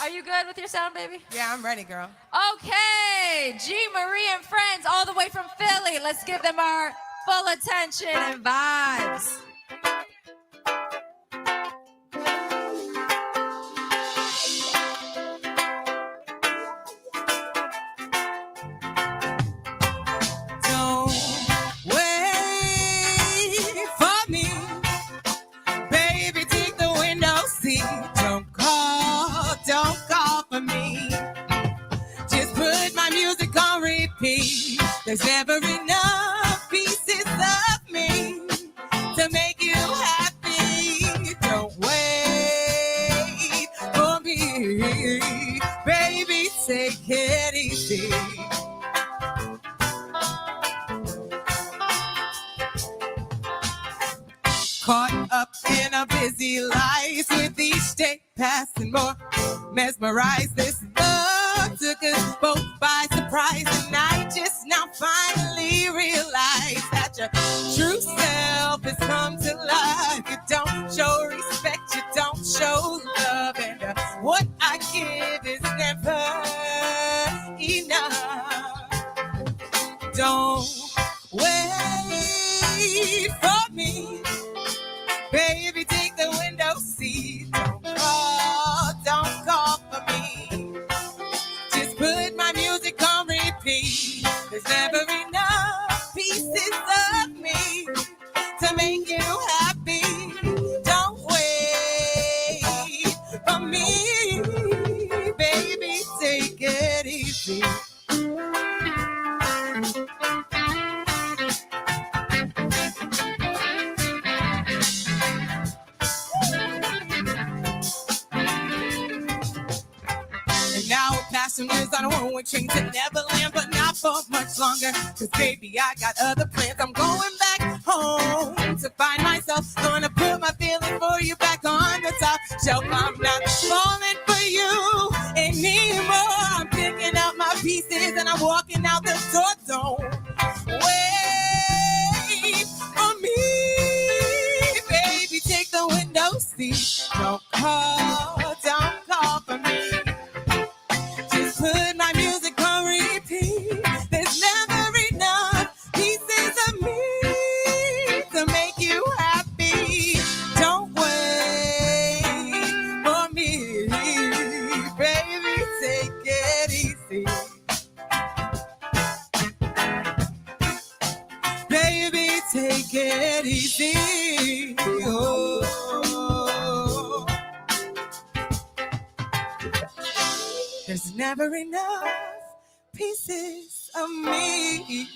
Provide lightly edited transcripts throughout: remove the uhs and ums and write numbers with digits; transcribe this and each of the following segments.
Are you good with your sound, baby? Yeah, I'm ready, girl. Okay, G. Marie and friends all the way from Philly. Let's give them our full attention and vibes. Don't wait for me. Baby, take the window seat. Don't call for me. Just put my music on repeat. There's never enough pieces of me to make you happy. Don't wait for me. Baby, take it easy. Caught up in a busy life with each day passing more. Mesmerized, this love took us both by surprise. And I just now finally realized that your true self has come to life. You don't show respect, you don't show love. And what I give is never enough. Don't wait for me. Baby, take the window seat. Don't call for me. Just put my music on repeat. There's never enough pieces of me to make you happy. Don't wait for me. Baby, take it easy. Now we're passengers on a one-way train to Neverland, but not for much longer. Cause baby, I got other plans. I'm going back home to find myself. Gonna put my feeling for you back on the top shelf. I'm not falling for you anymore. I'm picking up my pieces and I'm walking out the door. Don't wait for me. Baby, take the window seat. Don't call for me. Put my music on repeat. There's never enough pieces of me to make you happy. Don't wait for me, baby, take it easy. Baby, take it easy. Oh. There's never enough pieces of me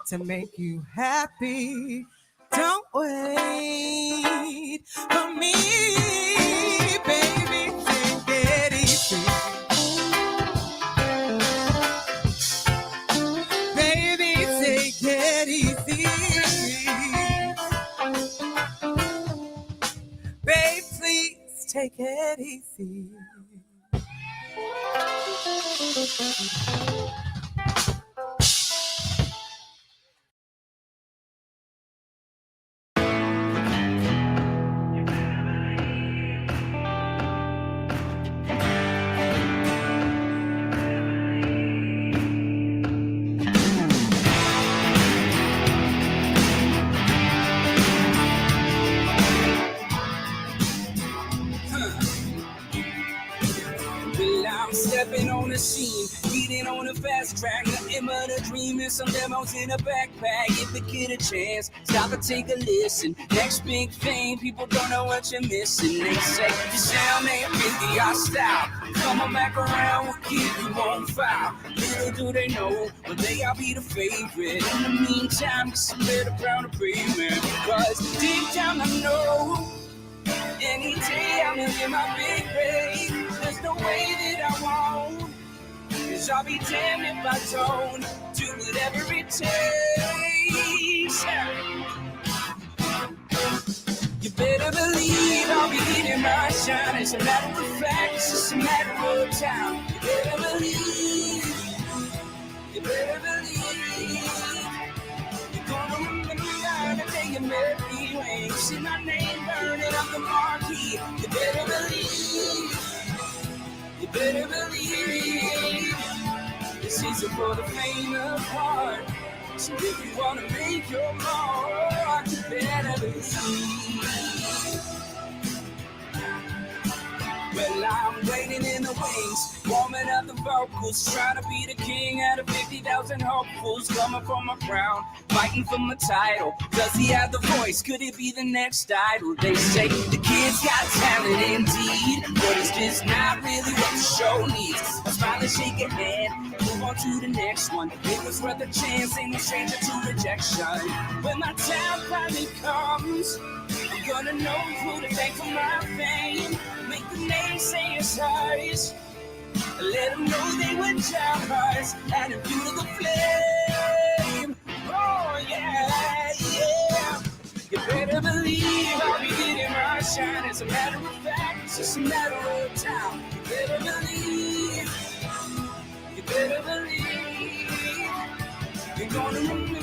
to make you happy. Don't wait for me, baby, take it easy. Baby, take it easy. Babe, please take it easy. Stepping on the scene, getting on a fast track, nothing but a dream and some demos in a backpack. If you get a chance, stop and take a listen. Next big thing, people don't know what you're missing. They say your sound ain't really our style. Come on back around, we'll keep you on file. Little do they know, but they all be the favorite. In the meantime, get some better brown pavement. Cause deep down I know, any day I'm gonna get my big break. There's no way that I won't, cause I'll be damned if I don't do whatever it takes. You better believe I'll be getting my shine. It's a matter of fact, it's just a matter of time. You better believe, you better believe. You're gonna remember the day you met me. When you see my name burning up the marquee. You better believe. better believe this isn't for the faint of heart. So if you wanna make your mark, you better believe. Well, I'm waiting in the wings, warming up the vocals, trying to be the king out of 50,000 hopefuls, coming from a crown, fighting for my title. Does he have the voice? Could it be the next idol? They say the kid's got talent indeed, but it's just not really what the show needs. I smile and shake a hand, move on to the next one. It was worth a chance, ain't no stranger to rejection. When my time finally comes, I'm gonna know who to thank for my fame. Make the naysayers hers. Let them know they were jammers. Add a fuel to the flame. Oh yeah, yeah. You better believe I'll be getting my shine. As a matter of fact, it's just a matter of time. You better believe. You better believe. You're gonna remember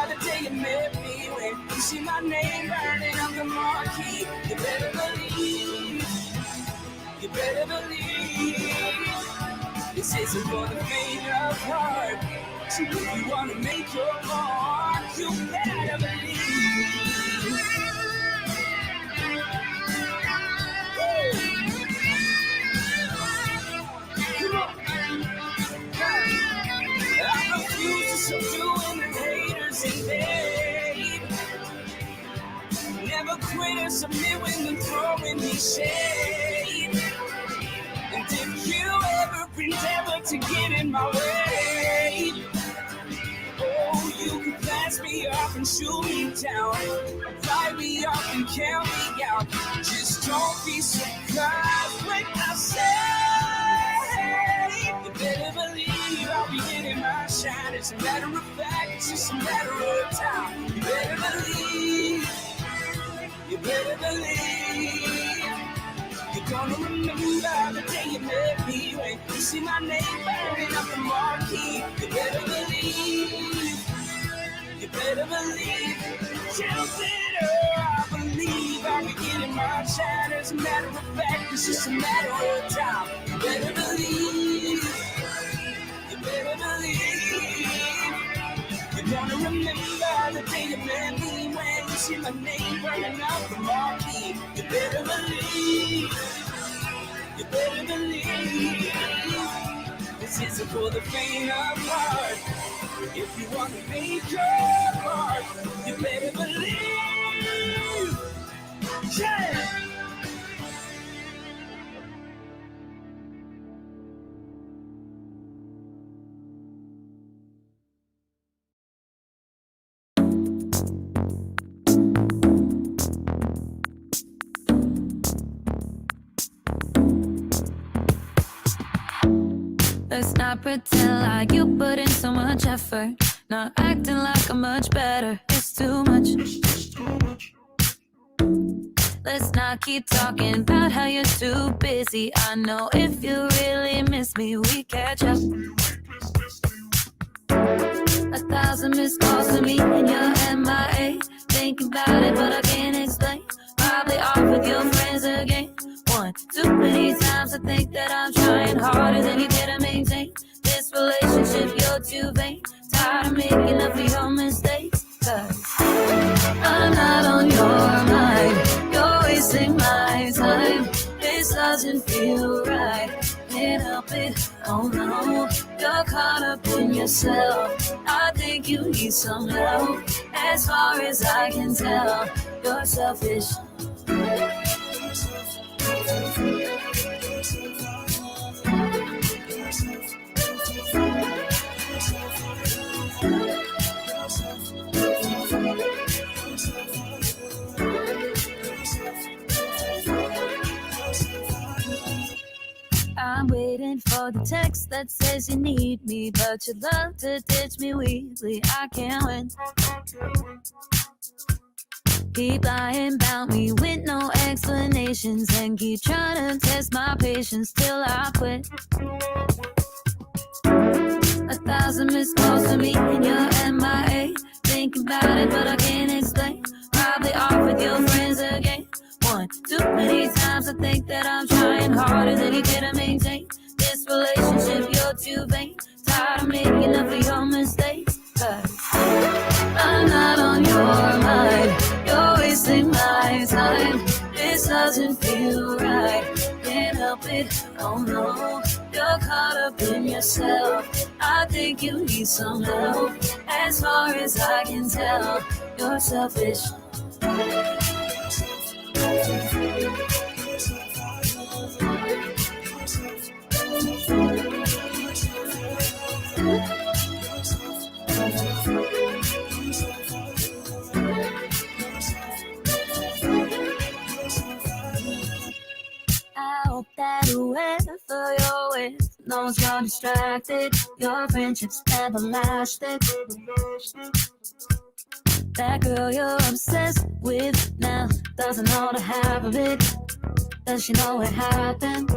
the day you met me, when you see my name burning on the marquee. You better believe. You better believe this isn't for the faint of heart. So if you wanna make your mark, you better believe. Come on. I refuse to subdue the haters in vain. Never quit and submit when they're throwing me shade. And if you ever endeavor to get in my way, oh, you can pass me off and shoot me down, fly me up and count me out. Just don't be surprised when I say, you better believe I'll be getting my shine. As a matter of fact, it's just a matter of time. You better believe. You better believe. You're gonna remember the day you met me, when you see my name burning up the marquee. You better believe. You better believe. Just better, I believe I'll be getting my shine. As a matter of fact, it's just a matter of time. You better believe. You better believe. You're gonna remember the day you met me, when you see my name burning up the marquee. You better believe. You better believe. This isn't for the faint of heart. If you want to make your mark, you better believe. Yeah. Let's not pretend like you put in so much effort. Not acting like I'm much better. It's too much. Let's not keep talking about how you're too busy. I know if you really miss me, we catch up. 1,000 missed calls to me and you're MIA. Thinking about it, but I can't explain. Probably off with your friends again. One too many times I think that I'm trying harder than you did to maintain this relationship. You're too vain. Tired of making up for your mistakes. 'Cause I'm not on your mind. You're wasting my time. This doesn't feel right. Can't help it. Oh no, you're caught up in yourself. I think you need some help. As far as I can tell, you're selfish. I'm waiting for the text that says you need me, but you love to ditch me weekly. I can't win. Keep lying about me with no explanations, and keep trying to test my patience till I quit. 1,000 missed calls to me and you're MIA. Think about it, but I can't explain. Probably off with your friends again. One too many times I think that I'm trying harder than you did to maintain relationship, you're too vain. Tired of making up for your mistakes. 'Cause I'm not on your mind. You're wasting my time. This doesn't feel right. Can't help it, oh no. You're caught up in yourself. I think you need some help. As far as I can tell, you're selfish. I hope that whoever you're with knows you're distracted. Your friendship's everlasting. That girl you're obsessed with now doesn't know the half of it. Does she know what happened?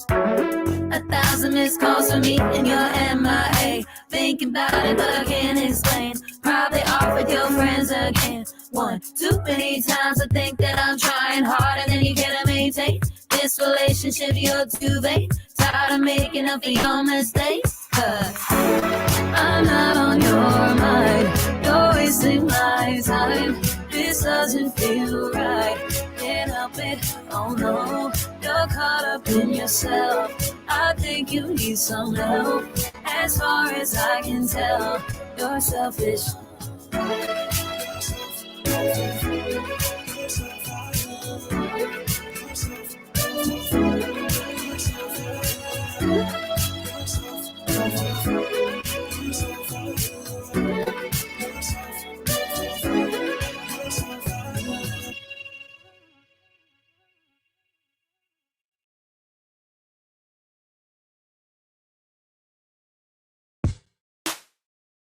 1,000 missed calls from me and you're MIA. Thinking about it, but I can't explain. Probably off with your friends again. One too many times I think that I'm trying hard and then you can't maintain this relationship, you're too vain. Tired of making up for your mistakes. 'Cause I'm not on your mind. You're wasting my time. This doesn't feel right. Can't help it, oh no. You're caught up in yourself. I think you need some help. As far as I can tell, you're selfish.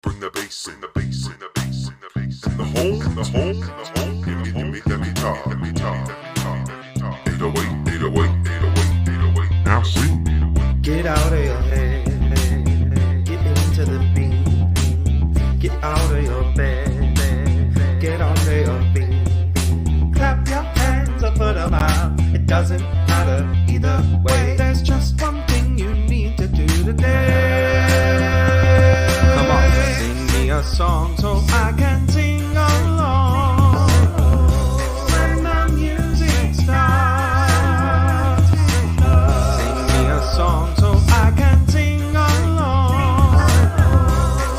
Bring the bass, bring the bass, bring the bass, bring the bass. In the home, in the home, in the home. Give me that guitar, that guitar, that guitar. 808, 808, 808, 808. Now sing. Get out of your head, get into the beat. Get out of your bed, get onto your feet. Clap your hands or put them out. It doesn't matter either way. There's just one thing you need to do today. Come on, sing me a song so I can sing along. When the music starts, sing me a song so I can sing along.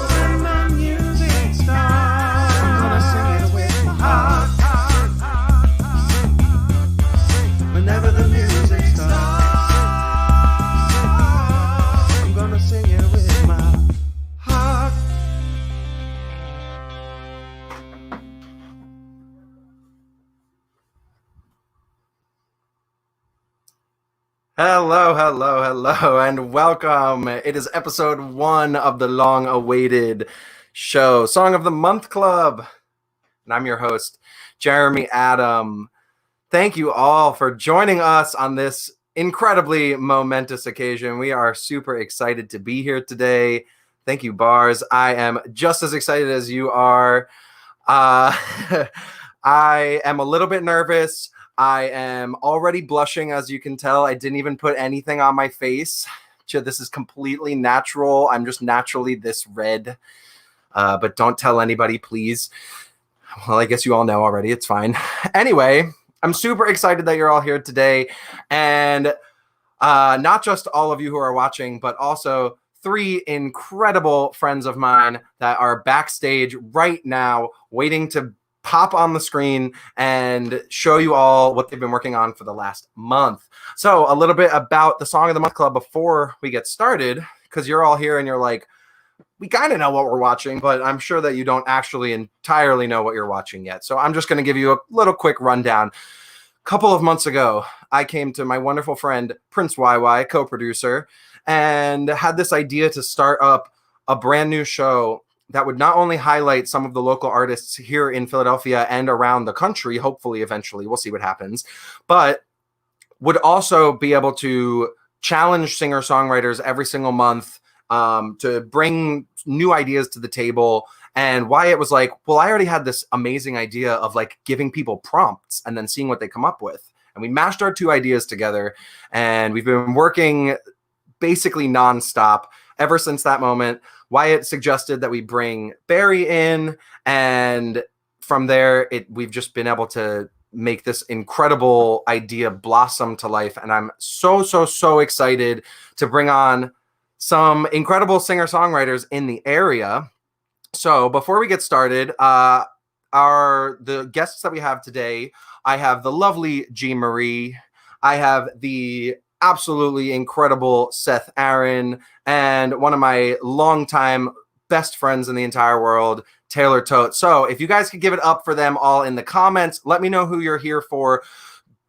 When the music starts, I'm gonna sing it with my heart. Whenever the music starts, I'm gonna sing it with my heart. Hello, hello, hello, and welcome. It is episode 1 of the long-awaited show, Song of the Month Club. And I'm your host, Jeremy Adam. Thank you all for joining us on this incredibly momentous occasion. We are super excited to be here today. Thank you, Bars. I am just as excited as you are. I am a little bit nervous. I am already blushing, as you can tell. I didn't even put anything on my face. This is completely natural. I'm just naturally this red. But don't tell anybody, please. Well, I guess you all know already. It's fine. Anyway, I'm super excited that you're all here today. And not just all of you who are watching, but also 3 incredible friends of mine that are backstage right now waiting to pop on the screen and show you all what they've been working on for the last month. So a little bit about the Song of the Month Club before we get started, because you're all here and you're like, we kind of know what we're watching, but I'm sure that you don't actually entirely know what you're watching yet. So I'm just going to give you a little quick rundown. A couple of months ago, I came to my wonderful friend, Prince Wywy, co-producer, and had this idea to start up a brand new show that would not only highlight some of the local artists here in Philadelphia and around the country, hopefully eventually, we'll see what happens, but would also be able to challenge singer-songwriters every single month to bring new ideas to the table. And Wyatt was like, well, I already had this amazing idea of like giving people prompts and then seeing what they come up with. And we mashed our two ideas together, and we've been working basically nonstop ever since that moment. Wyatt suggested that we bring Beary in, and from there, we've just been able to make this incredible idea blossom to life. And I'm so, so, so excited to bring on some incredible singer-songwriters in the area. So before we get started, the guests that we have today, I have the lovely G. Marie. I have the absolutely incredible Seth Aaron, and one of my longtime best friends in the entire world, Tote. So if you guys could give it up for them all in the comments, let me know who you're here for.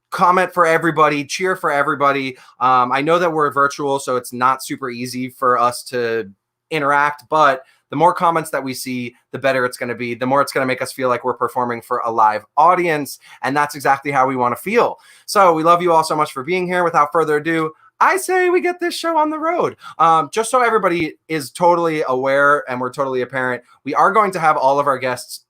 Comment for everybody, cheer for everybody. I know that we're virtual, so it's not super easy for us to interact, but the more comments that we see, the better it's going to be. The more it's going to make us feel like we're performing for a live audience, and that's exactly how we want to feel. So we love you all so much for being here. Without further ado, I say we get this show on the road. Just so everybody is totally aware and we're totally apparent, we are going to have all of our guests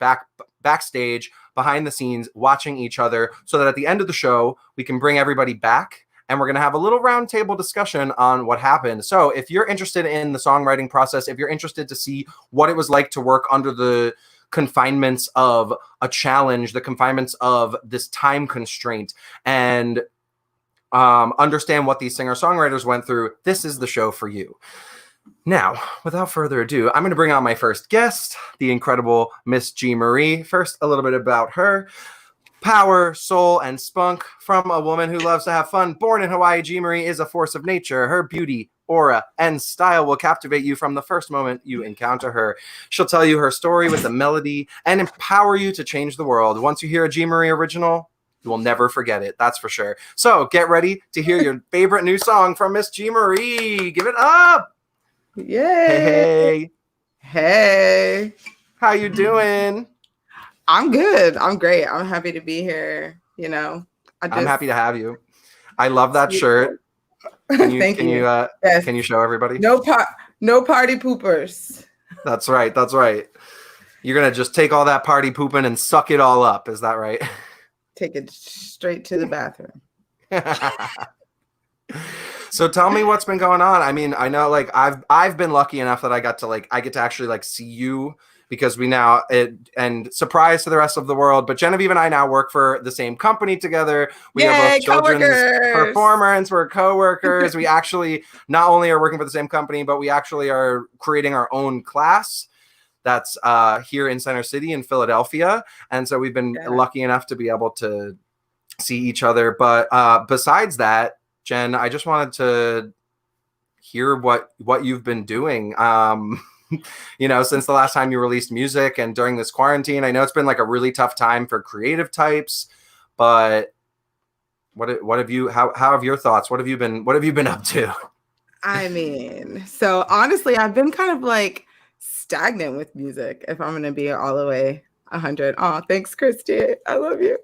backstage, behind the scenes, watching each other, so that at the end of the show, we can bring everybody back and we're going to have a little roundtable discussion on what happened. So if you're interested in the songwriting process, if you're interested to see what it was like to work under the confinements of a challenge, the confinements of this time constraint, and understand what these singer-songwriters went through, this is the show for you. Now, without further ado, I'm going to bring on my first guest, the incredible Miss G. Marie. First, a little bit about her. Power, soul, and spunk from a woman who loves to have fun. Born in Hawaii, G. Marie is a force of nature. Her beauty, aura, and style will captivate you from the first moment you encounter her. She'll tell you her story with a melody and empower you to change the world. Once you hear a G. Marie original, you will never forget it. That's for sure. So get ready to hear your favorite new song from Miss G. Marie. Give it up. Yay. Hey. How you doing? I'm good. I'm great. I'm happy to be here. You know, I'm happy to have you. I love that shirt. Can you, Thank can you. Yes. Can you show everybody? No party poopers. That's right. That's right. You're going to just take all that party pooping and suck it all up. Is that right? Take it straight to the bathroom. So tell me what's been going on. I mean, I know like I've been lucky enough that I get to actually like see you, because we now, and surprise to the rest of the world, but Genevieve and I now work for the same company together. We are both children's performers. We're co-workers. We actually not only are working for the same company, but we actually are creating our own class that's here in Center City in Philadelphia. And so we've been lucky enough to be able to see each other. But besides that, Jen, I just wanted to hear what you've been doing. You know, since the last time you released music and during this quarantine. I know it's been like a really tough time for creative types, but what have you, how have your thoughts? What have you been up to? I mean, so honestly, I've been kind of like stagnant with music, if I'm going to be all the way 100. Oh, thanks, Christy. I love you.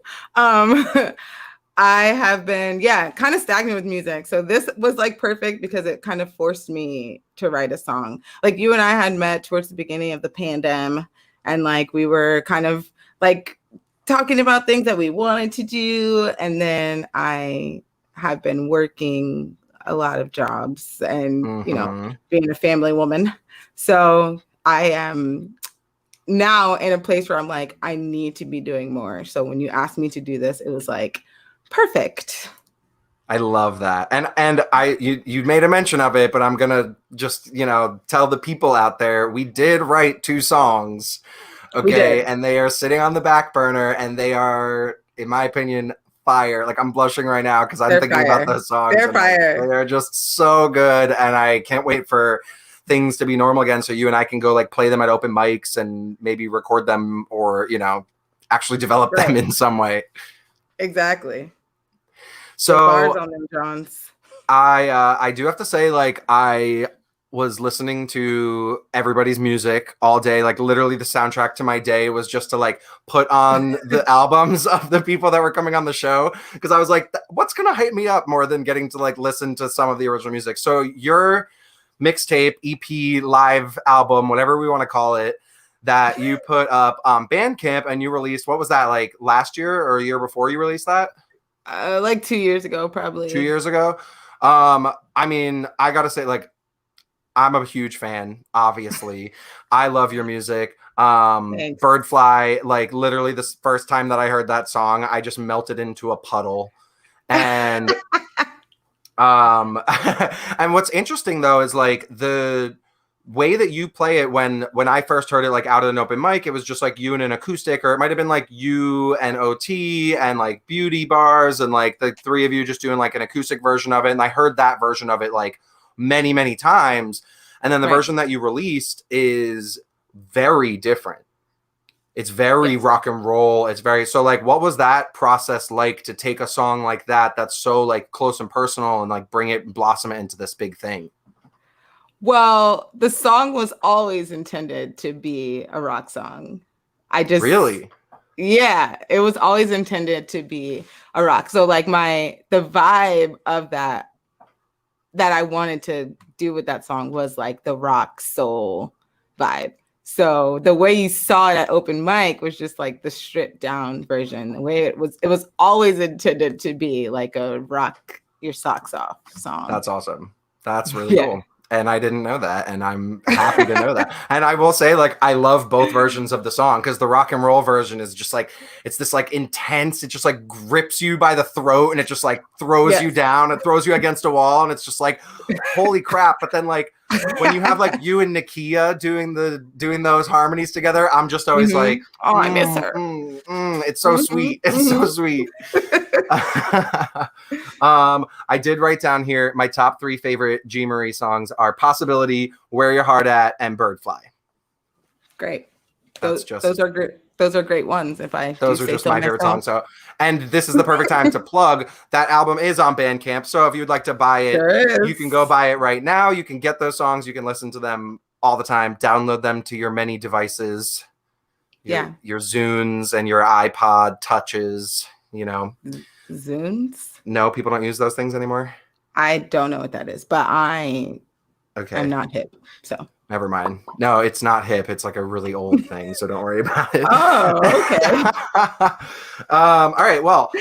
I have been, kind of stagnant with music. So this was like perfect because it kind of forced me to write a song. Like you and I had met towards the beginning of the pandemic, and like we were kind of like talking about things that we wanted to do. And then I have been working a lot of jobs and, you know, being a family woman. So I am now in a place where I'm like, I need to be doing more. So when you asked me to do this, it was like, perfect. I love that. And you made a mention of it, but I'm going to just, you know, tell the people out there, we did write 2 songs. Okay. And they are sitting on the back burner, and they are, in my opinion, fire. Like I'm blushing right now because I'm thinking about those songs. They're fire. They're just so good. And I can't wait for things to be normal again, so you and I can go like play them at open mics and maybe record them, or, you know, actually develop them in some way. Exactly. So bars on them, Johns. I do have to say, like, I was listening to everybody's music all day. Like literally the soundtrack to my day was just to like put on the albums of the people that were coming on the show, because I was like, what's gonna hype me up more than getting to like listen to some of the original music? So your mixtape, EP, live album, whatever we want to call it, that you put up on Bandcamp, and you released, what was that, like last year or a year before you released that? Like 2 years ago, probably. 2 years ago. I mean, I gotta say, like, I'm a huge fan, obviously. I love your music. Thanks. Birdfly, like literally the first time that I heard that song, I just melted into a puddle. And and what's interesting though is like the way that you play it when I first heard it, like out of an open mic, it was just like you and an acoustic, or it might have been like you and OT and like Beauty Bars and like the three of you just doing like an acoustic version of it. And I heard that version of it like many times. And then the version that you released is very different. It's very rock and roll. It's very, so like, what was that process like to take a song like that, that's so like close and personal, and like bring it, blossom it into this big thing? Well, the song was always intended to be a rock song. Really? Yeah, it was always intended to be a rock. So like the vibe of that I wanted to do with that song was like the rock soul vibe. So the way you saw it at open mic was just like the stripped down version. The way it was always intended to be like a rock your socks off song. That's awesome. That's really cool. And I didn't know that, and I'm happy to know that. And I will say, like, I love both versions of the song, because the rock and roll version is just like, it's this like intense, it just like grips you by the throat, and it just like throws you down, it throws you against a wall, and it's just like, holy crap. But then like when you have like you and Nakia doing those harmonies together, I'm just always like, oh, I miss her. It's so sweet. It's so sweet. I did write down here my top 3 favorite G. Marie songs are Possibility, Where Your Heart At, and Birdfly. Great. Those are great. Those are great ones. Those are just my favorite songs. So, and this is the perfect time to plug that album is on Bandcamp. So if you'd like to buy it, you can go buy it right now. You can get those songs. You can listen to them all the time. Download them to your many devices. Your Zunes and your iPod touches. You know, Zunes? No, people don't use those things anymore. I don't know what that is, but I'm not hip, so never mind. No, it's not hip. It's like a really old thing, so don't worry about it. Oh, okay. All right. Well,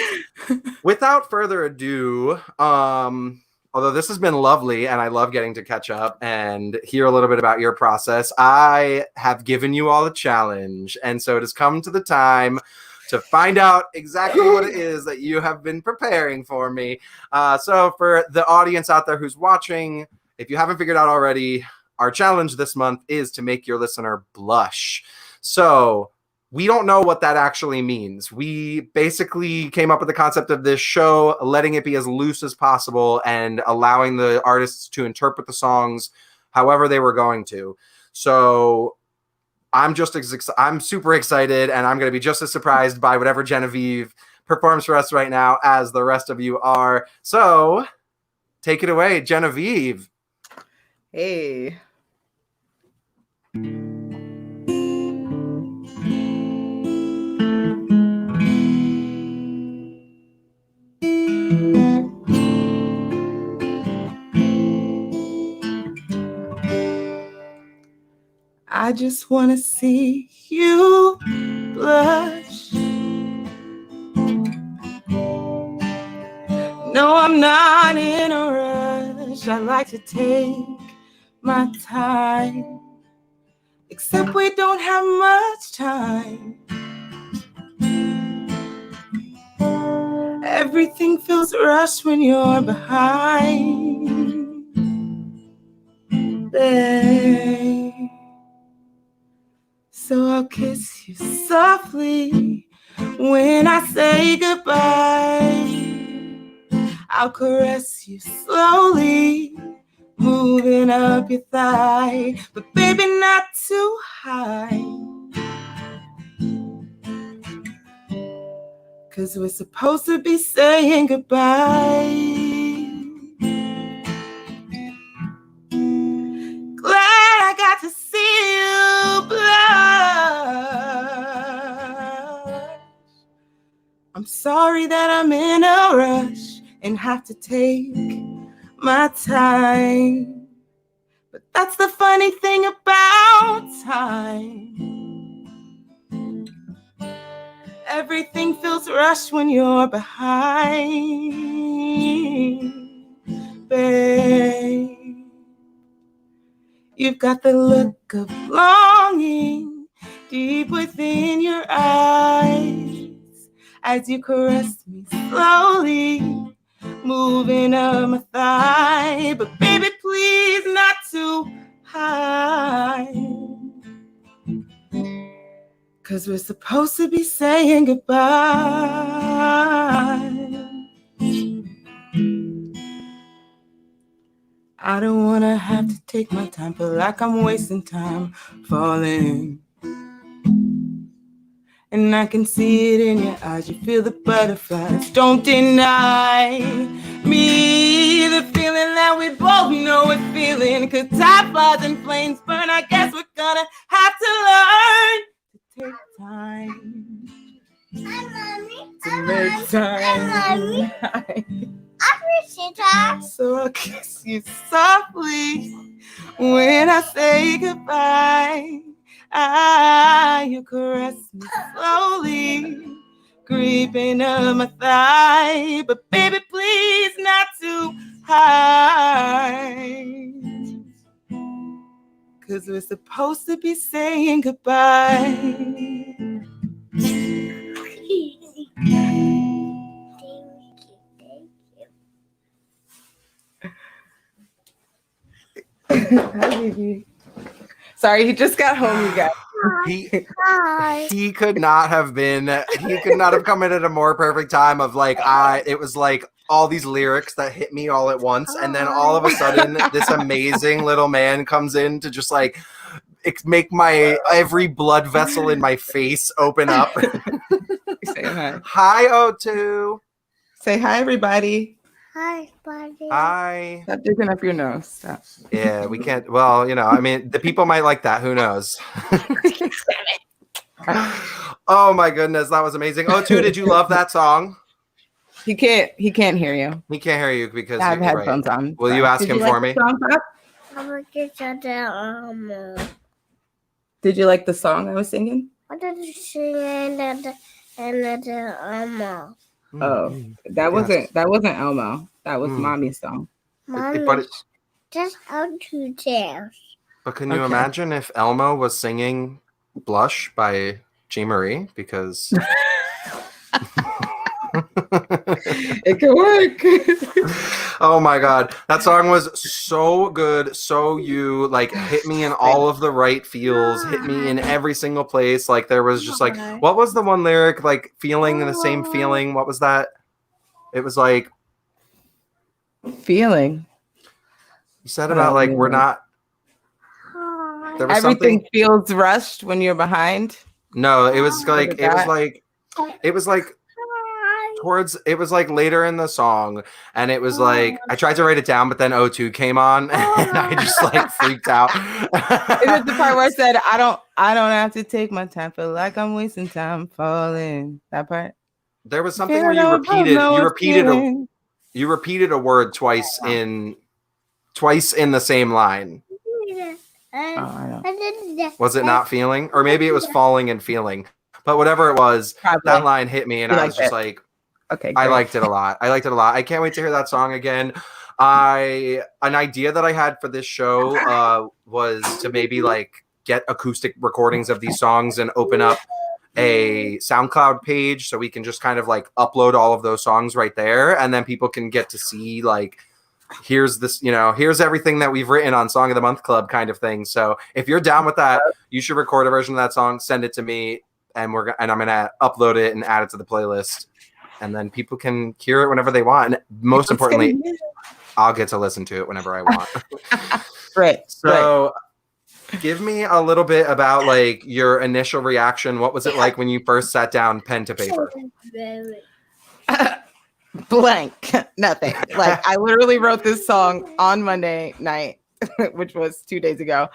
without further ado, although this has been lovely and I love getting to catch up and hear a little bit about your process, I have given you all a challenge, and so it has come to the time to find out exactly what it is that you have been preparing for me. So for the audience out there who's watching, if you haven't figured out already, our challenge this month is to make your listener blush. So we don't know what that actually means. We basically came up with the concept of this show, letting it be as loose as possible and allowing the artists to interpret the songs however they were going to. So I'm super excited, and I'm going to be just as surprised by whatever Genevieve performs for us right now as the rest of you are. So take it away, Genevieve. Hey. I just want to see you blush. No, I'm not in a rush. I like to take my time. Except we don't have much time. Everything feels rushed when you're behind. Babe. So I'll kiss you softly when I say goodbye. I'll caress you slowly, moving up your thigh, but baby, not too high. 'Cause we're supposed to be saying goodbye. Glad I got to see you blush. I'm sorry that I'm in a rush and have to take my time. But that's the funny thing about time. Everything feels rushed when you're behind, babe. You've got the look of longing deep within your eyes as you caress me slowly, moving up my thigh. But baby, please not too high, 'cause we're supposed to be saying goodbye. I don't wanna have to take my time, feel like I'm wasting time falling. And I can see it in your eyes, you feel the butterflies. Don't deny me the feeling that we both know we're feeling. 'Cause time flies and flames burn, I guess we're gonna have to learn to take time. To make time. I appreciate that. So I'll kiss you softly when I say goodbye. You caress me slowly, creeping up my thigh. But baby, please not too high, 'cause we're supposed to be saying goodbye. Sorry, he just got home, you guys. He could not have come in at a more perfect time of like it was like all these lyrics that hit me all at once, and then all of a sudden this amazing little man comes in to just like make my every blood vessel in my face open up. Say hi. Hi, O2. Say hi, everybody. Hi, buddy. Hi. Stop digging up your nose. Stop. Yeah, we can't. Well, I mean, the people might like that. Who knows? Oh my goodness, that was amazing. O2, did you love that song? He can't hear you. He can't hear you because I have you're headphones on. Will you ask him for me? Did you like the song I was singing? What did you sing and Oh, that wasn't Elmo. That was Mommy's song. Mommy, just out to dance. But can you imagine if Elmo was singing Blush by G.Marie? Because it could work. Oh my god, that song was so good. So you like hit me in all of the right feels, hit me in every single place. Like there was just like, what was the one lyric? Like feeling the same feeling. What was that? It was like feeling. You said about like we're not. There was everything feels rushed when you're behind. No, it was like it was like later in the song, and it was like I tried to write it down, but then O2 came on, and I just like freaked out. It was the part where I said, I don't have to take my time, feel like I'm wasting time falling. That part. There was something where you repeated a word twice in the same line. Was it not feeling? Or maybe it was falling and feeling. But whatever it was, that line hit me, and I was just like, okay, I liked it a lot. I can't wait to hear that song again. An idea that I had for this show was to maybe like get acoustic recordings of these songs and open up a SoundCloud page so we can just kind of like upload all of those songs right there, and then people can get to see like here's everything that we've written on Song of the Month Club kind of thing. So if you're down with that, you should record a version of that song, send it to me, and I'm gonna upload it and add it to the playlist, and then people can hear it whenever they want. And most importantly, I'll get to listen to it whenever I want. Right. So give me a little bit about like your initial reaction. What was it like when you first sat down pen to paper? Blank. Nothing. Like I literally wrote this song on Monday night, which was 2 days ago.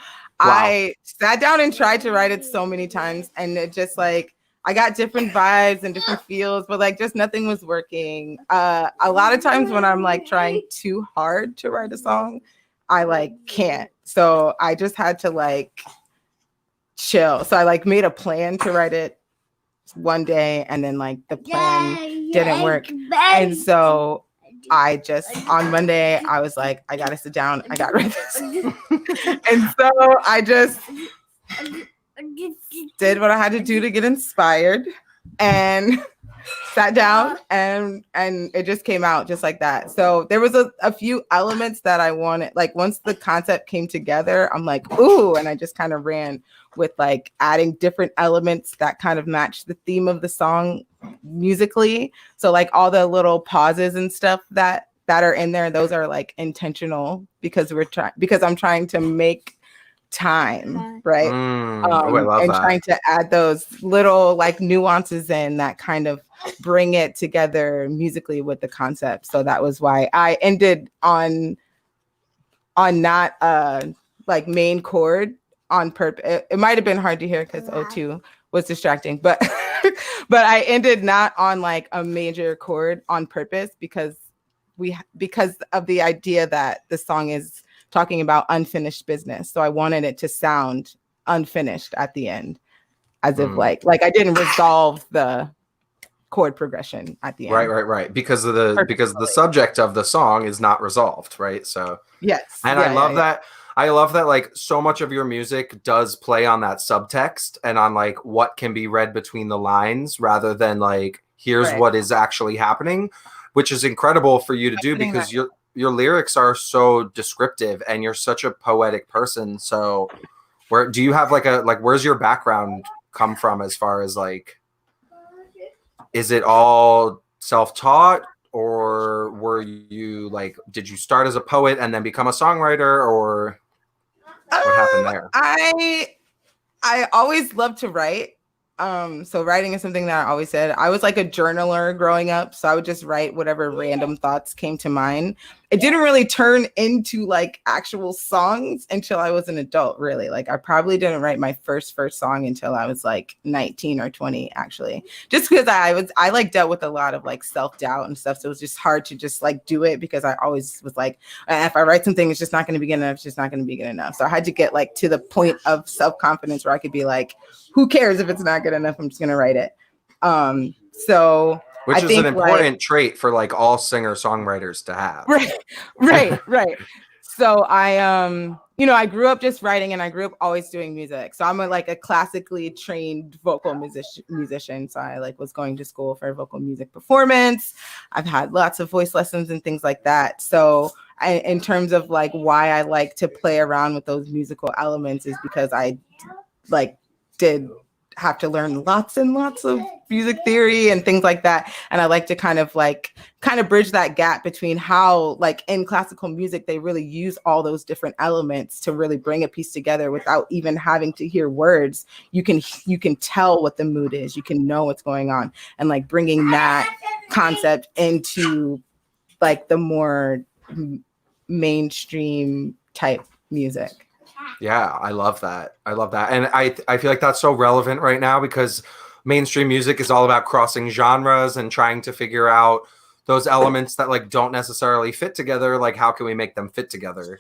Wow. I sat down and tried to write it so many times, and it just like I got different vibes and different feels, but like just nothing was working. A lot of times when I'm like trying too hard to write a song, I like can't. So I just had to like chill. So I like made a plan to write it one day, and then like the plan didn't work. And so I just, on Monday, I was like, I gotta sit down, I gotta write this. And so I just did what I had to do to get inspired and sat down, and it just came out just like that. So there was a few elements that I wanted, like once the concept came together, I'm like, ooh, and I just kind of ran with like adding different elements that kind of match the theme of the song musically. So like all the little pauses and stuff that are in there, those are like intentional because I'm trying to make time, right? I love and that. trying to add those little like nuances in that kind of bring it together musically with the concept. So that was why I ended on not like main chord on purpose. It might have been hard to hear because O2 was distracting, but but I ended not on like a major chord on purpose because of the idea that the song is talking about unfinished business. So I wanted it to sound unfinished at the end, as if like I didn't resolve the chord progression at the end. Right. Because the subject of the song is not resolved, right? So yes. And I love that. I love that like so much of your music does play on that subtext and on like what can be read between the lines rather than like here's what is actually happening, which is incredible for you to do because your lyrics are so descriptive and you're such a poetic person. So where do you have where's your background come from as far as like, is it all self-taught or were you like, did you start as a poet and then become a songwriter or what happened there? I always loved to write. So writing is something that I always said. I was like a journaler growing up, so I would just write whatever random thoughts came to mind. It didn't really turn into like actual songs until I was an adult, really. Like I probably didn't write my first song until I was like 19 or 20, actually. Just because I like dealt with a lot of like self-doubt and stuff. So it was just hard to just like do it because I always was like, if I write something, it's just not going to be good enough. It's just not going to be good enough. So I had to get like to the point of self-confidence where I could be like, who cares if it's not good enough? I'm just going to write it. Which is an important trait for like all singer-songwriters to have. Right. So I grew up just writing and I grew up always doing music. So I'm a classically trained vocal musician. So I was going to school for vocal music performance. I've had lots of voice lessons and things like that. So in terms of like why I like to play around with those musical elements is because I did have to learn lots and lots of music theory and things like that. And I like to kind of bridge that gap between how in classical music, they really use all those different elements to really bring a piece together without even having to hear words. You can tell what the mood is. You can know what's going on, and bringing that concept into the more mainstream type music. Yeah, I love that. And I feel like that's so relevant right now because mainstream music is all about crossing genres and trying to figure out those elements that don't necessarily fit together. Like, how can we make them fit together?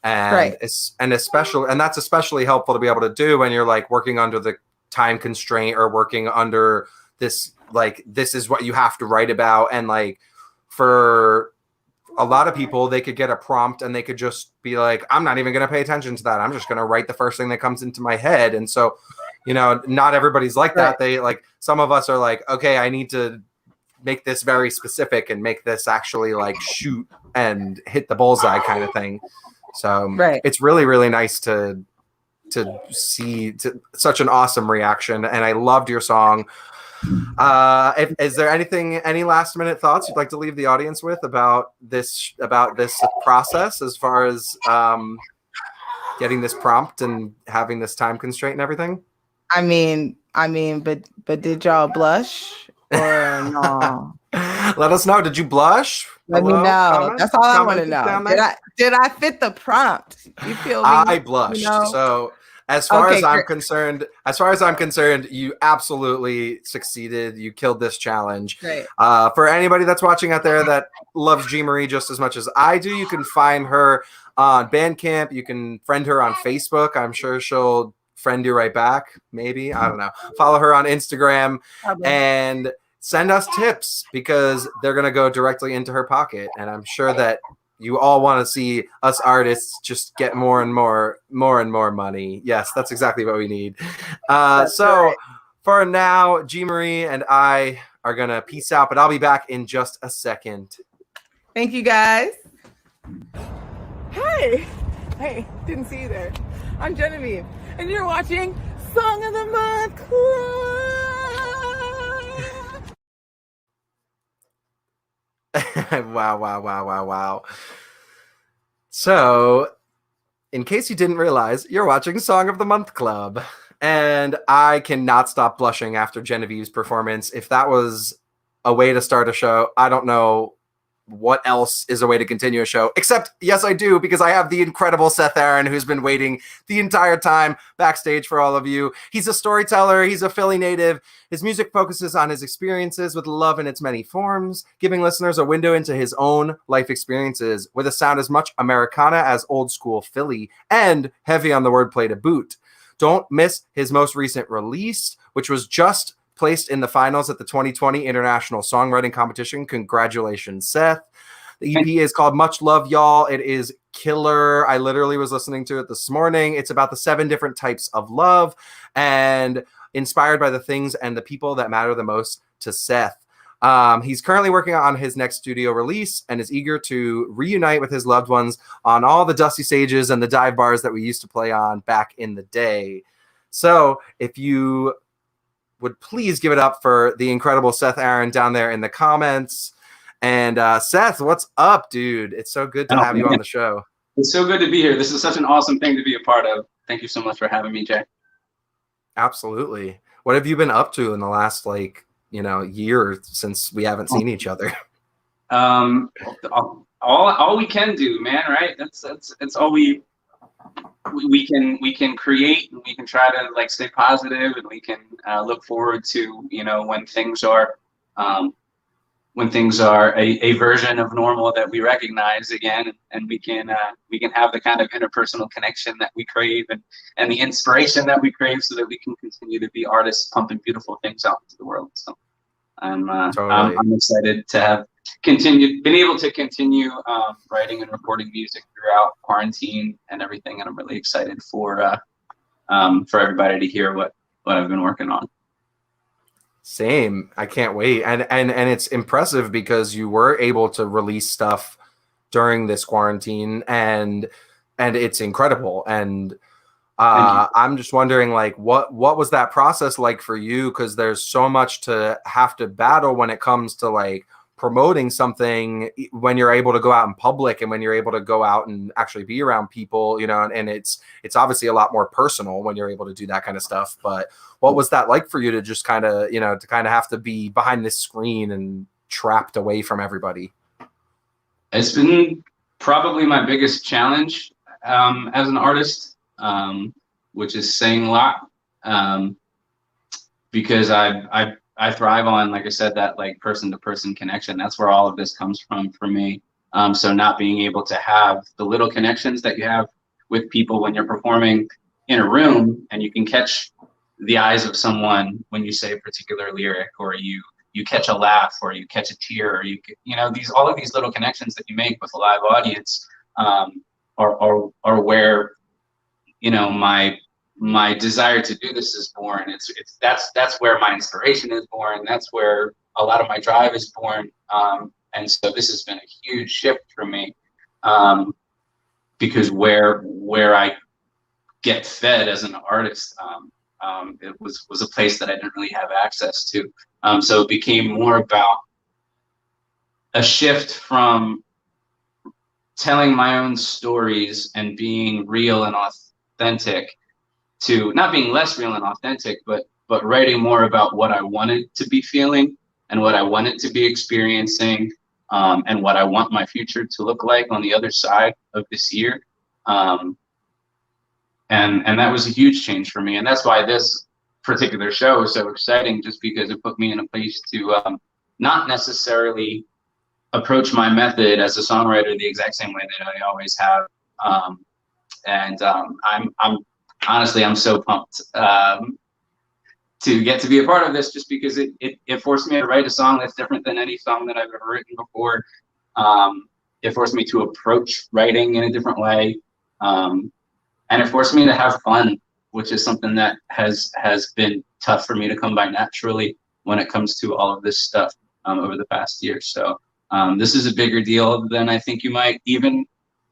And and that's especially helpful to be able to do when you're working under the time constraint or working under this, this is what you have to write about. And for a lot of people, they could get a prompt and they could just be like, I'm not even going to pay attention to that. I'm just going to write the first thing that comes into my head. And so, not everybody's like that. They some of us are like, okay, I need to make this very specific and make this actually shoot and hit the bullseye kind of thing. So it's really, really nice to see such an awesome reaction. And I loved your song. Is there any last minute thoughts you'd like to leave the audience with about this process as far as getting this prompt and having this time constraint and everything? I mean, but did y'all blush or no? Let us know. Did you blush? Let me know. Comments? That's all I want to know. Did I fit the prompt? You feel me? I blushed. So as far as I'm concerned, you absolutely succeeded. You killed this challenge. Great. For anybody that's watching out there that loves G. Marie just as much as I do, you can find her on Bandcamp. You can friend her on Facebook. I'm sure she'll friend you right back. Maybe, I don't know. Follow her on Instagram and send us tips, because they're going to go directly into her pocket. And I'm sure that you all want to see us artists just get more and more money. Yes, that's exactly what we need. So for now, G. Marie and I are going to peace out, but I'll be back in just a second. Thank you, guys. Hi. Hey, didn't see you there. I'm Genevieve, and you're watching Song of the Month Club. Wow. So, in case you didn't realize, you're watching Song of the Month Club. And I cannot stop blushing after Genevieve's performance. If that was a way to start a show, I don't know what else is a way to continue a show. Except, yes, I do, because I have the incredible Seth Aaron, who's been waiting the entire time backstage for all of you. He's a storyteller. He's a Philly native. His music focuses on his experiences with love in its many forms, giving listeners a window into his own life experiences with a sound as much Americana as old school Philly, and heavy on the wordplay to boot. Don't miss his most recent release, which was just placed in the finals at the 2020 International Songwriting Competition. Congratulations, Seth. The EP is called Much Love, Y'all. It is killer. I literally was listening to it this morning. It's about the 7 different types of love and inspired by the things and the people that matter the most to Seth. He's currently working on his next studio release and is eager to reunite with his loved ones on all the dusty stages and the dive bars that we used to play on back in the day. So if you would please give it up for the incredible Seth Aaron down there in the comments. And Seth, what's up, dude? It's so good to have you on the show. It's so good to be here. This is such an awesome thing to be a part of. Thank you so much for having me, Jay. Absolutely. What have you been up to in the last, year since we haven't seen each other? All we can do, man, right? That's all we can create, and we can try to stay positive, and we can look forward to when things are a version of normal that we recognize again, and we can have the kind of interpersonal connection that we crave, and the inspiration that we crave, so that we can continue to be artists pumping beautiful things out into the world. So I'm excited to have been able to continue writing and recording music throughout quarantine and everything, and I'm really excited for everybody to hear what I've been working on. Same. I can't wait. And it's impressive because you were able to release stuff during this quarantine, and it's incredible. And I'm just wondering, what was that process like for you? Because there's so much to have to battle when it comes to promoting something, when you're able to go out in public and when you're able to go out and actually be around people, and it's obviously a lot more personal when you're able to do that kind of stuff. But what was that like for you to just kind of have to be behind this screen and trapped away from everybody? It's been probably my biggest challenge as an artist, which is saying a lot, because I thrive on, like I said, that person-to-person connection. That's where all of this comes from for me. So not being able to have the little connections that you have with people when you're performing in a room, and you can catch the eyes of someone when you say a particular lyric, or you catch a laugh, or you catch a tear, or all of these little connections that you make with a live audience are where my desire to do this is born. That's where my inspiration is born. That's where a lot of my drive is born. And so this has been a huge shift for me, because where I get fed as an artist, it was a place that I didn't really have access to. So it became more about a shift from telling my own stories and being real and authentic, to not being less real and authentic, but writing more about what I wanted to be feeling and what I wanted to be experiencing, and what I want my future to look like on the other side of this year. And that was a huge change for me. And that's why this particular show is so exciting, just because it put me in a place to not necessarily approach my method as a songwriter the exact same way that I always have. I'm honestly, I'm so pumped to get to be a part of this, just because it forced me to write a song that's different than any song that I've ever written before. It forced me to approach writing in a different way. And it forced me to have fun, which is something that has been tough for me to come by naturally when it comes to all of this stuff over the past year. So this is a bigger deal than I think you might even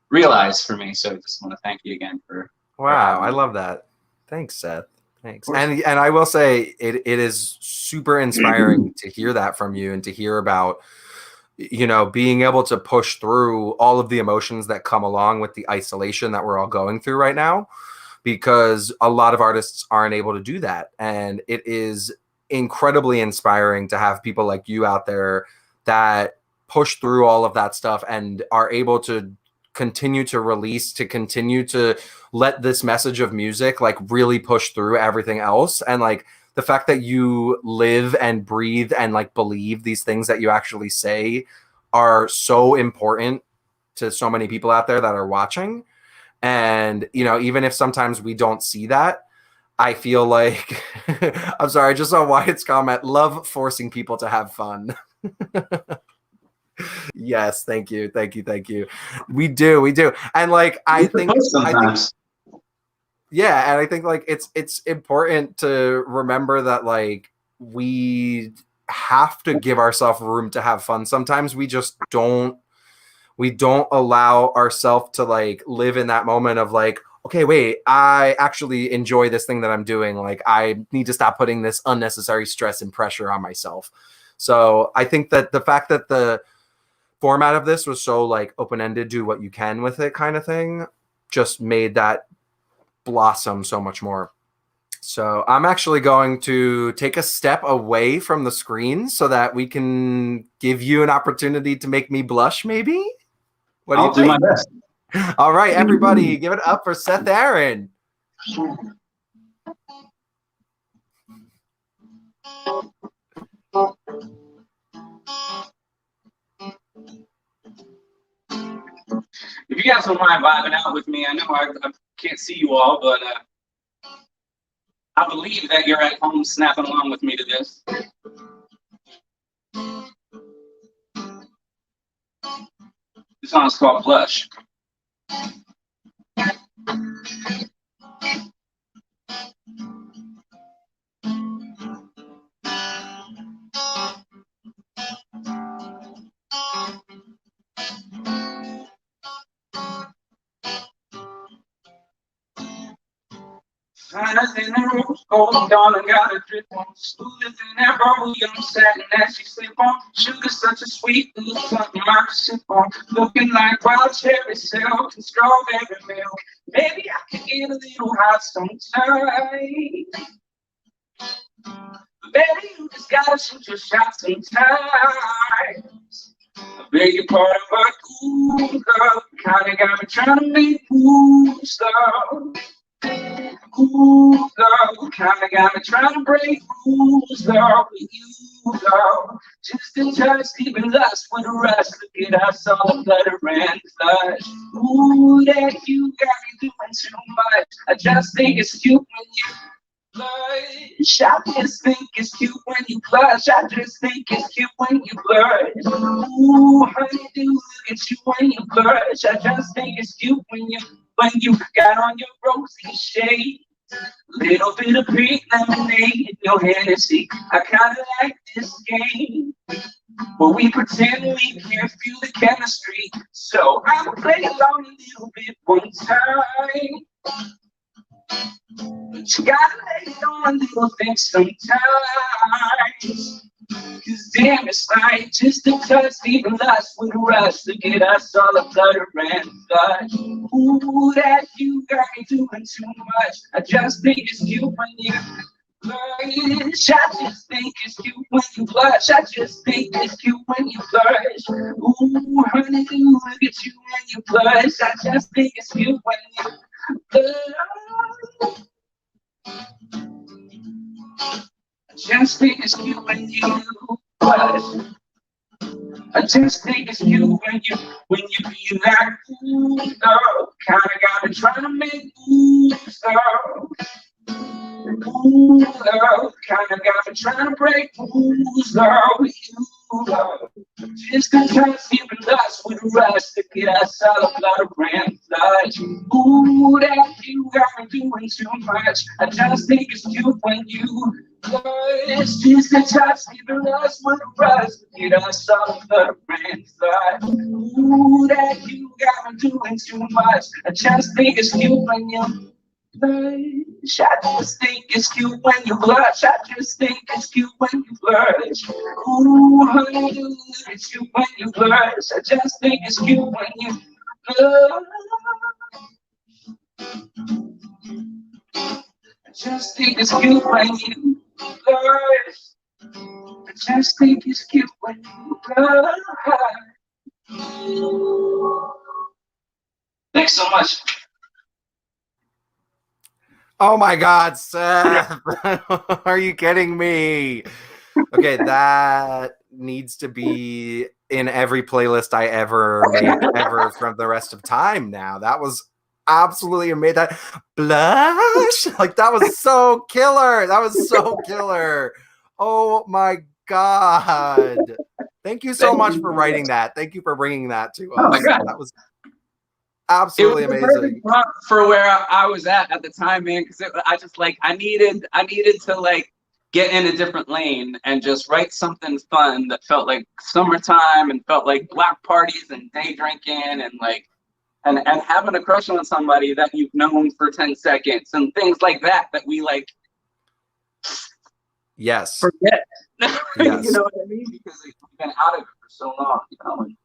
realize for me. So just want to thank you again for Wow, having I me. love that. Thanks, Seth. Thanks. And I will say it is super inspiring to hear that from you, and to hear about, you know, being able to push through all of the emotions that come along with the isolation that we're all going through right now, because a lot of artists aren't able to do that. And it is incredibly inspiring to have people like you out there that push through all of that stuff and are able to continue to release, to continue to let this message of music like really push through everything else. And like the fact that you live and breathe and like believe these things that you actually say are so important to so many people out there that are watching. And, you know, even if sometimes we don't see that, I feel like, I'm sorry, I just saw Wyatt's comment, love forcing people to have fun. Yes, thank you. We do. And like, I think, yeah, and I think like it's important to remember that like we have to give ourselves room to have fun. Sometimes we just don't allow ourselves to like live in that moment of like, okay, wait, I actually enjoy this thing that I'm doing. Like, I need to stop putting this unnecessary stress and pressure on myself. So I think that the fact that the format of this was so like open-ended, do what you can with it kind of thing, just made that blossom so much more. So I'm actually going to take a step away from the screen so that we can give you an opportunity to make me blush, maybe? What do you think? I'll do my best. All right, everybody, give it up for Seth Aaron. If you guys don't mind vibing out with me, I know I can't see you all, but I believe that you're at home snapping along with me to this. This song's called Blush. Finer than a rose gold, darling, got a drip on. Smoother than that rose, young satin that she slip on. Sugar such a sweet little something I could sip on. Looking like wild cherry silk and strawberry milk. Maybe I could get a little hot sometime. But baby, you just gotta shoot your shot sometimes. I beg your pardon, but ooh, love, kinda got me trying to make moves, love. Ooh, love, kinda got me trying to break rules, love, with you, love. Just a touch, even lust with a rush. Look at us all flutter and flush. Ooh, that you got me doing too much. I just think it's cute when you blush. I just think it's cute when you blush. I just think it's cute when you blush. Ooh, honey, do look at you when you blush. I just think it's cute when you got on your rosy shade. Little bit of pink lemonade in your Hennessy. I kinda like this game, but we pretend we can't feel the chemistry. So I'll play along a little bit one time. But you gotta lay it on little things sometimes. Cause damn, it's like just a touch, even lust with a rush to get us all a flutter and flush. Ooh, that you got me doing too much. I just think it's cute when you blush. I just think it's cute when you blush. I just think it's cute when you blush. Ooh, honey, do look at you when you blush. I just think it's cute when you blush. Just think it's cute when you blush. I just think it's you when you be like, ooh, no, kinda got me trying to make moves, no. Ooh, no, kinda got me trying to break rules, no, you, no. Just because even us would rush to get us out of the brand flush. Ooh, that you got me doing too much. I just think it's you when you it's just a touch, even us would rush to get us out of the brand flush. Ooh, that you got me doing too much. I just think it's you when you blush. I just think it's cute when you blush. I just think it's cute when you blush. Ooh, honey, it's cute when you blush. I just think it's cute when you blush. I just think it's cute when you blush. I just think it's cute when you blush. Thanks so much. Oh my God, Seth. Are you kidding me? Okay, that needs to be in every playlist I ever make ever from the rest of time now. That was absolutely amazing. That blush, like that was so killer. That was so killer. Oh my God. Thank you so much for writing that. Thank you for bringing that to us. Oh my God. That was absolutely it was amazing. A perfect prompt for where I was at the time, man. Because I just like I needed to like get in a different lane and just write something fun that felt like summertime and felt like black parties and day drinking and like and having a crush on somebody that you've known for 10 seconds and things like that we like. Yes. Forget. Yes. You know what I mean? Because we've been out of it for so long, you know. And,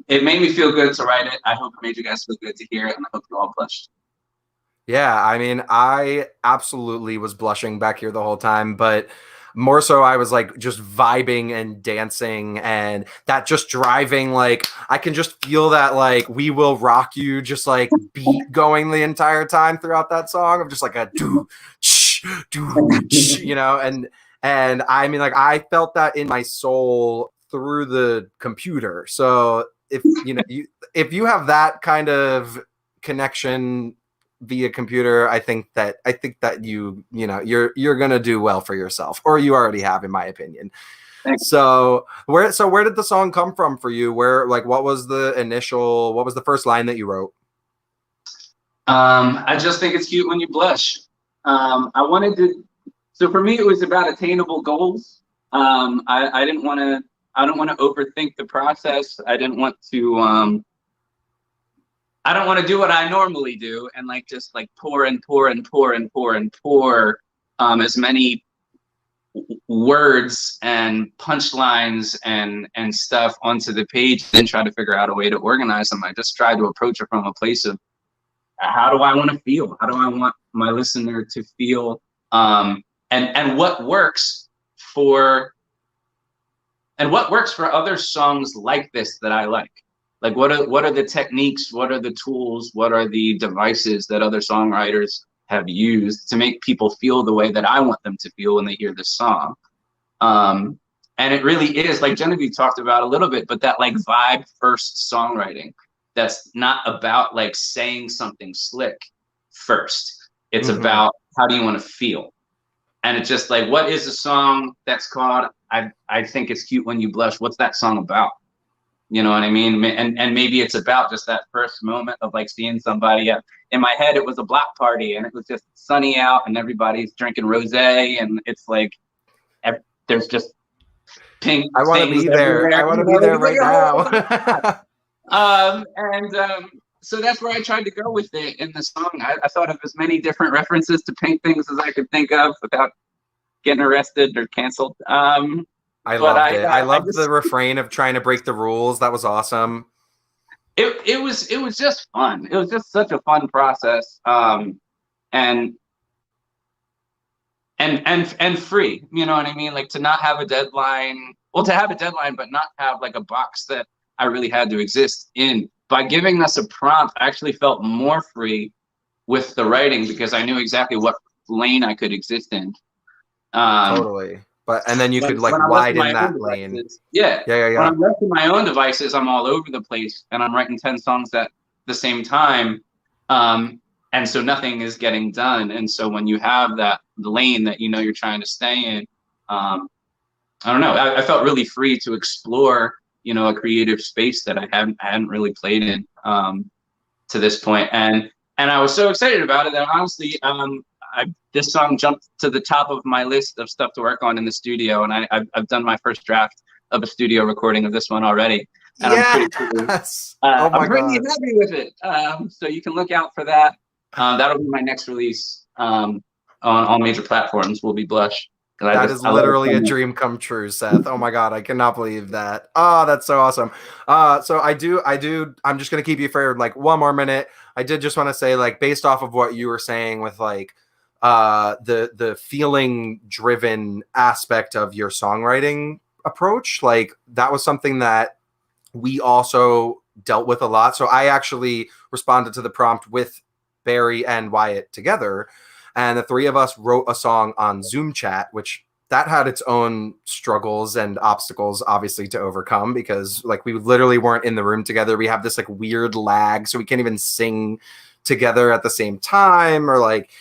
it made me feel good to write it. I hope it made you guys feel good to hear it, and I hope you all blushed. Yeah, I mean, I absolutely was blushing back here the whole time, but more so I was like just vibing and dancing and that just driving, like I can just feel that like We Will Rock You just like beat going the entire time throughout that song of just like a do you know, and I mean like I felt that in my soul through the computer. So if you know if you have that kind of connection via computer, I think that you know you're gonna do well for yourself, or you already have, in my opinion. Thanks. So where did the song come from for you? Where like what was the first line that you wrote? I just think it's cute when you blush. I wanted to, so for me it was about attainable goals. I didn't want to overthink the process. I didn't want to do what I normally do and like just like pour as many words and punchlines and stuff onto the page and try to figure out a way to organize them. I just tried to approach it from a place of how do I want to feel? How do I want my listener to feel? And what works for other songs like this that I like. Like what are the techniques, what are the tools, what are the devices that other songwriters have used to make people feel the way that I want them to feel when they hear this song? And it really is, like Genevieve talked about a little bit, but that like vibe first songwriting that's not about like saying something slick first. It's about how do you want to feel? And it's just like, what is a song that's called I think it's cute when you blush? What's that song about? You know what I mean? And maybe it's about just that first moment of like seeing somebody. In my head, it was a block party and it was just sunny out and everybody's drinking rosé and it's like there's just pink. I want to be there. I want to be there right now. So that's where I tried to go with it in the song. I thought of as many different references to pink things as I could think of without getting arrested or canceled. I loved it. I loved the refrain of trying to break the rules. That was awesome. It was just fun. It was just such a fun process. And free. You know what I mean? Like to not have a deadline. Well, to have a deadline, but not have like a box that I really had to exist in. By giving us a prompt, I actually felt more free with the writing because I knew exactly what lane I could exist in. Totally. But and then you could like when I'm left to widen my own that lane. devices, yeah. Yeah. When I'm left to my own devices, I'm all over the place, and I'm writing 10 songs at the same time, and so nothing is getting done. And so when you have that lane that you know you're trying to stay in, I don't know. I felt really free to explore, you know, a creative space that I hadn't really played in to this point, and I was so excited about it that honestly, this song jumped to the top of my list of stuff to work on in the studio, and I've done my first draft of a studio recording of this one already, and yes. Oh my I'm pretty God. happy with it. So you can look out for that. That'll be my next release on all major platforms. Will be Blush. That is literally a dream come true, Seth. Oh my God, I cannot believe that. Oh, that's so awesome. So I'm just gonna keep you for like one more minute. I did just want to say, like, based off of what you were saying with like the feeling driven aspect of your songwriting approach, like that was something that we also dealt with a lot. So I actually responded to the prompt with Beary and Wyatt together, and the three of us wrote a song on Zoom chat, which that had its own struggles and obstacles, obviously, to overcome, because like we literally weren't in the room together. We have this like weird lag, so we can't even sing together at the same time, or like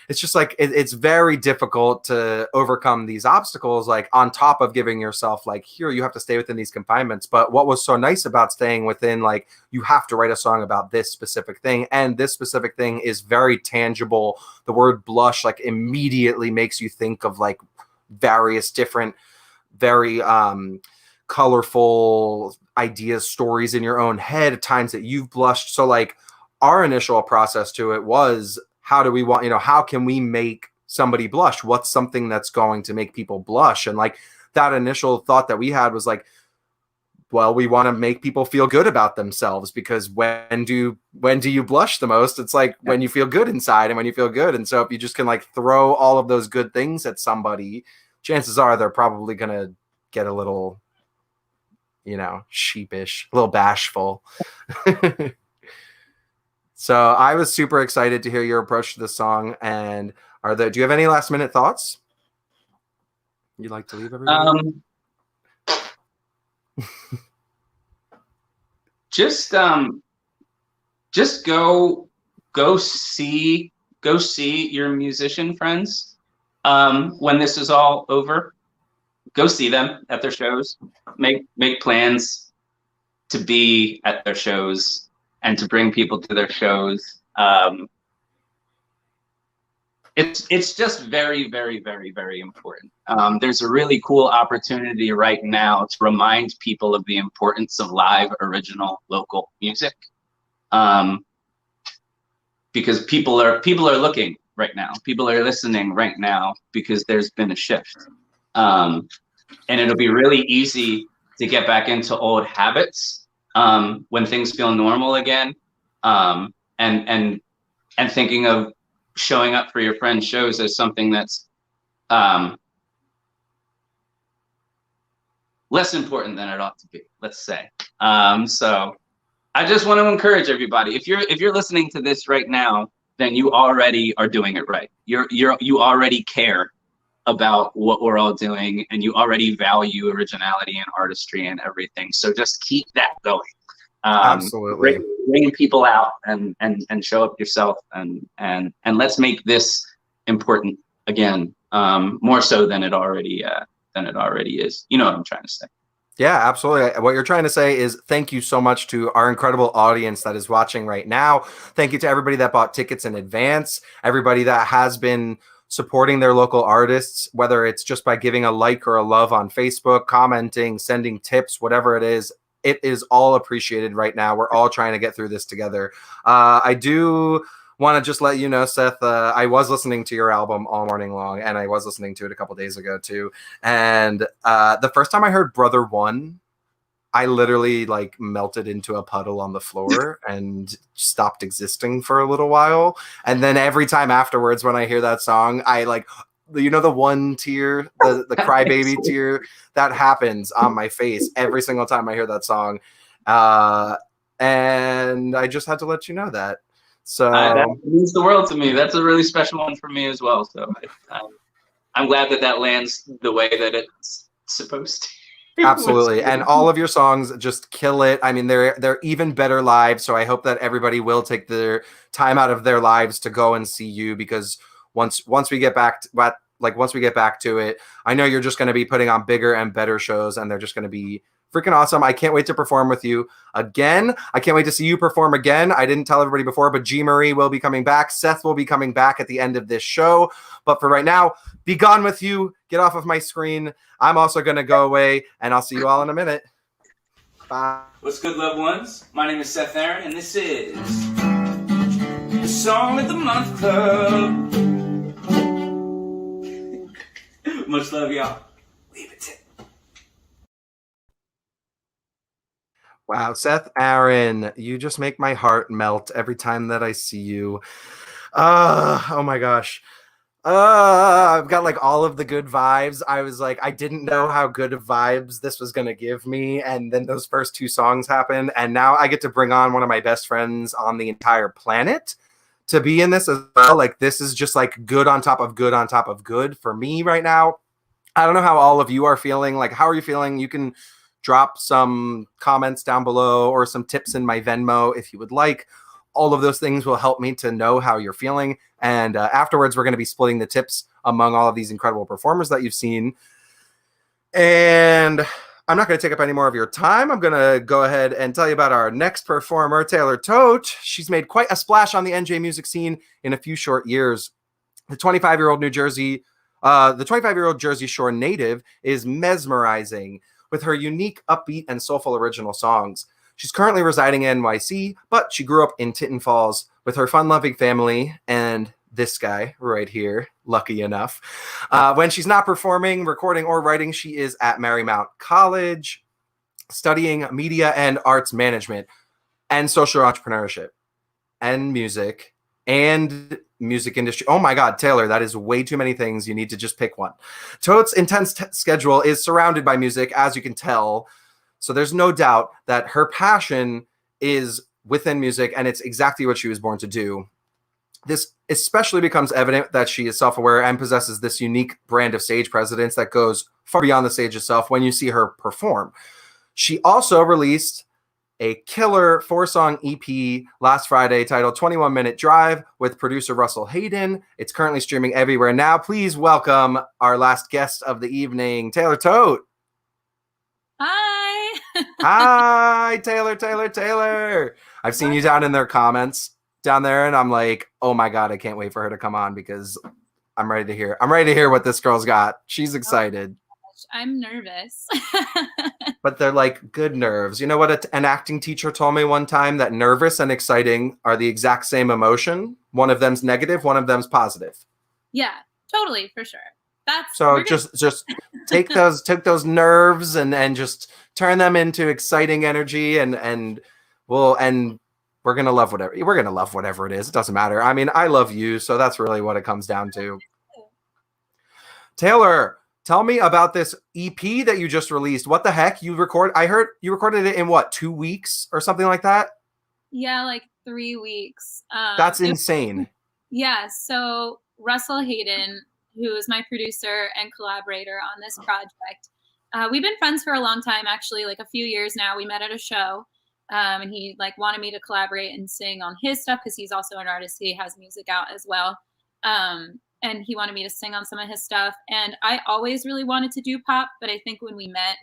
it's just like it's very difficult to overcome these obstacles, like on top of giving yourself like, here, you have to stay within these confinements. But what was so nice about staying within, like, you have to write a song about this specific thing, and this specific thing is very tangible. The word blush like immediately makes you think of like various different very colorful ideas, stories in your own head, times that you've blushed. So like our initial process to it was, how do we want, how can we make somebody blush? What's something that's going to make people blush? And like that initial thought that we had was like, well, we want to make people feel good about themselves, because when do you blush the most? It's like when you feel good inside and when you feel good. And so if you just can like throw all of those good things at somebody, chances are they're probably going to get a little, sheepish, a little bashful. So I was super excited to hear your approach to the song. And do you have any last minute thoughts you'd like to leave everybody? Just go see your musician friends when this is all over. Go see them at their shows. Make plans to be at their shows and to bring people to their shows. It's just very, very, very, very important. There's a really cool opportunity right now to remind people of the importance of live, original, local music. Because people are looking right now. People are listening right now because there's been a shift. And it'll be really easy to get back into old habits when things feel normal again. And thinking of showing up for your friends' shows as something that's less important than it ought to be, let's say. So I just want to encourage everybody, if you're listening to this right now, then you already are doing it right. You already care about what we're all doing, and you already value originality and artistry and everything. So just keep that going. Absolutely. Bring people out and show up yourself, and let's make this important again, more so than it already is. You know what I'm trying to say. Yeah, absolutely. What you're trying to say is thank you so much to our incredible audience that is watching right now. Thank you to everybody that bought tickets in advance, everybody that has been supporting their local artists, whether it's just by giving a like or a love on Facebook, commenting, sending tips, whatever it is. It is all appreciated right now. We're all trying to get through this together. I do want to just let you know, Seth, I was listening to your album all morning long, and I was listening to it a couple days ago too. And the first time I heard Brother One, I literally like melted into a puddle on the floor and stopped existing for a little while. And then every time afterwards, when I hear that song, I like, the one tear, the crybaby tear that happens on my face every single time I hear that song. And I just had to let you know that. So that means the world to me. That's a really special one for me as well. So I'm glad that lands the way that it's supposed to. Absolutely. And all of your songs just kill it. I mean, they're even better live. So I hope that everybody will take their time out of their lives to go and see you, because once we get back to it, I know you're just going to be putting on bigger and better shows, and they're just going to be freaking awesome. I can't wait to perform with you again. I can't wait to see you perform again. I didn't tell everybody before, but G. Marie will be coming back. Seth will be coming back at the end of this show. But for right now, be gone with you. Get off of my screen. I'm also going to go away, and I'll see you all in a minute. Bye. What's good, loved ones? My name is Seth Aaron, and this is the Song of the Month Club. Much love, y'all. Leave it to Wow, Seth Aaron, you just make my heart melt every time that I see you. Oh my gosh. I've got like all of the good vibes. I was like, I didn't know how good of vibes this was going to give me. And then those first two songs happened. And now I get to bring on one of my best friends on the entire planet to be in this as well. Like, this is just like good on top of good on top of good for me right now. I don't know how all of you are feeling. Like, how are you feeling? You can drop some comments down below or some tips in my Venmo if you would like. All of those things will help me to know how you're feeling. And afterwards, we're going to be splitting the tips among all of these incredible performers that you've seen. And I'm not going to take up any more of your time. I'm going to go ahead and tell you about our next performer, Taylor Tote. She's made quite a splash on the NJ music scene in a few short years. The 25-year-old Jersey Shore native is mesmerizing with her unique, upbeat, and soulful original songs. She's currently residing in NYC, but she grew up in Tinton Falls with her fun-loving family and this guy right here, lucky enough. When she's not performing, recording, or writing, she is at Marymount College studying media and arts management and social entrepreneurship and music industry. Oh my God, Taylor, that is way too many things. You need to just pick one. Tote's intense schedule is surrounded by music, as you can tell. So there's no doubt that her passion is within music, and it's exactly what she was born to do. This especially becomes evident that she is self-aware and possesses this unique brand of stage presence that goes far beyond the stage itself when you see her perform. She also released a killer 4-song EP last Friday titled 21 Minute Drive with producer Russell Hayden. It's currently streaming everywhere now. Please welcome our last guest of the evening, Taylor Tote. Hi. Hi, Taylor. I've seen you down in their comments down there, and I'm like, oh my God, I can't wait for her to come on, because I'm ready to hear what this girl's got. She's excited. I'm nervous. But they're like good nerves. You know what an acting teacher told me one time? That nervous and exciting are the exact same emotion. One of them's negative, one of them's positive. Yeah, totally, for sure. So just take those nerves and just turn them into exciting energy, and we're gonna love whatever it is. It doesn't matter. I mean, I love you, so that's really what it comes down to. Taylor, tell me about this EP that you just released. What the heck? I heard you recorded it in what, 2 weeks or something like that? Yeah, like 3 weeks. That's insane. Yeah, so Russell Hayden, who is my producer and collaborator on this project, we've been friends for a long time, actually, like a few years now. We met at a show, and he like wanted me to collaborate and sing on his stuff because he's also an artist. He has music out as well. And he wanted me to sing on some of his stuff. And I always really wanted to do pop, but I think when we met,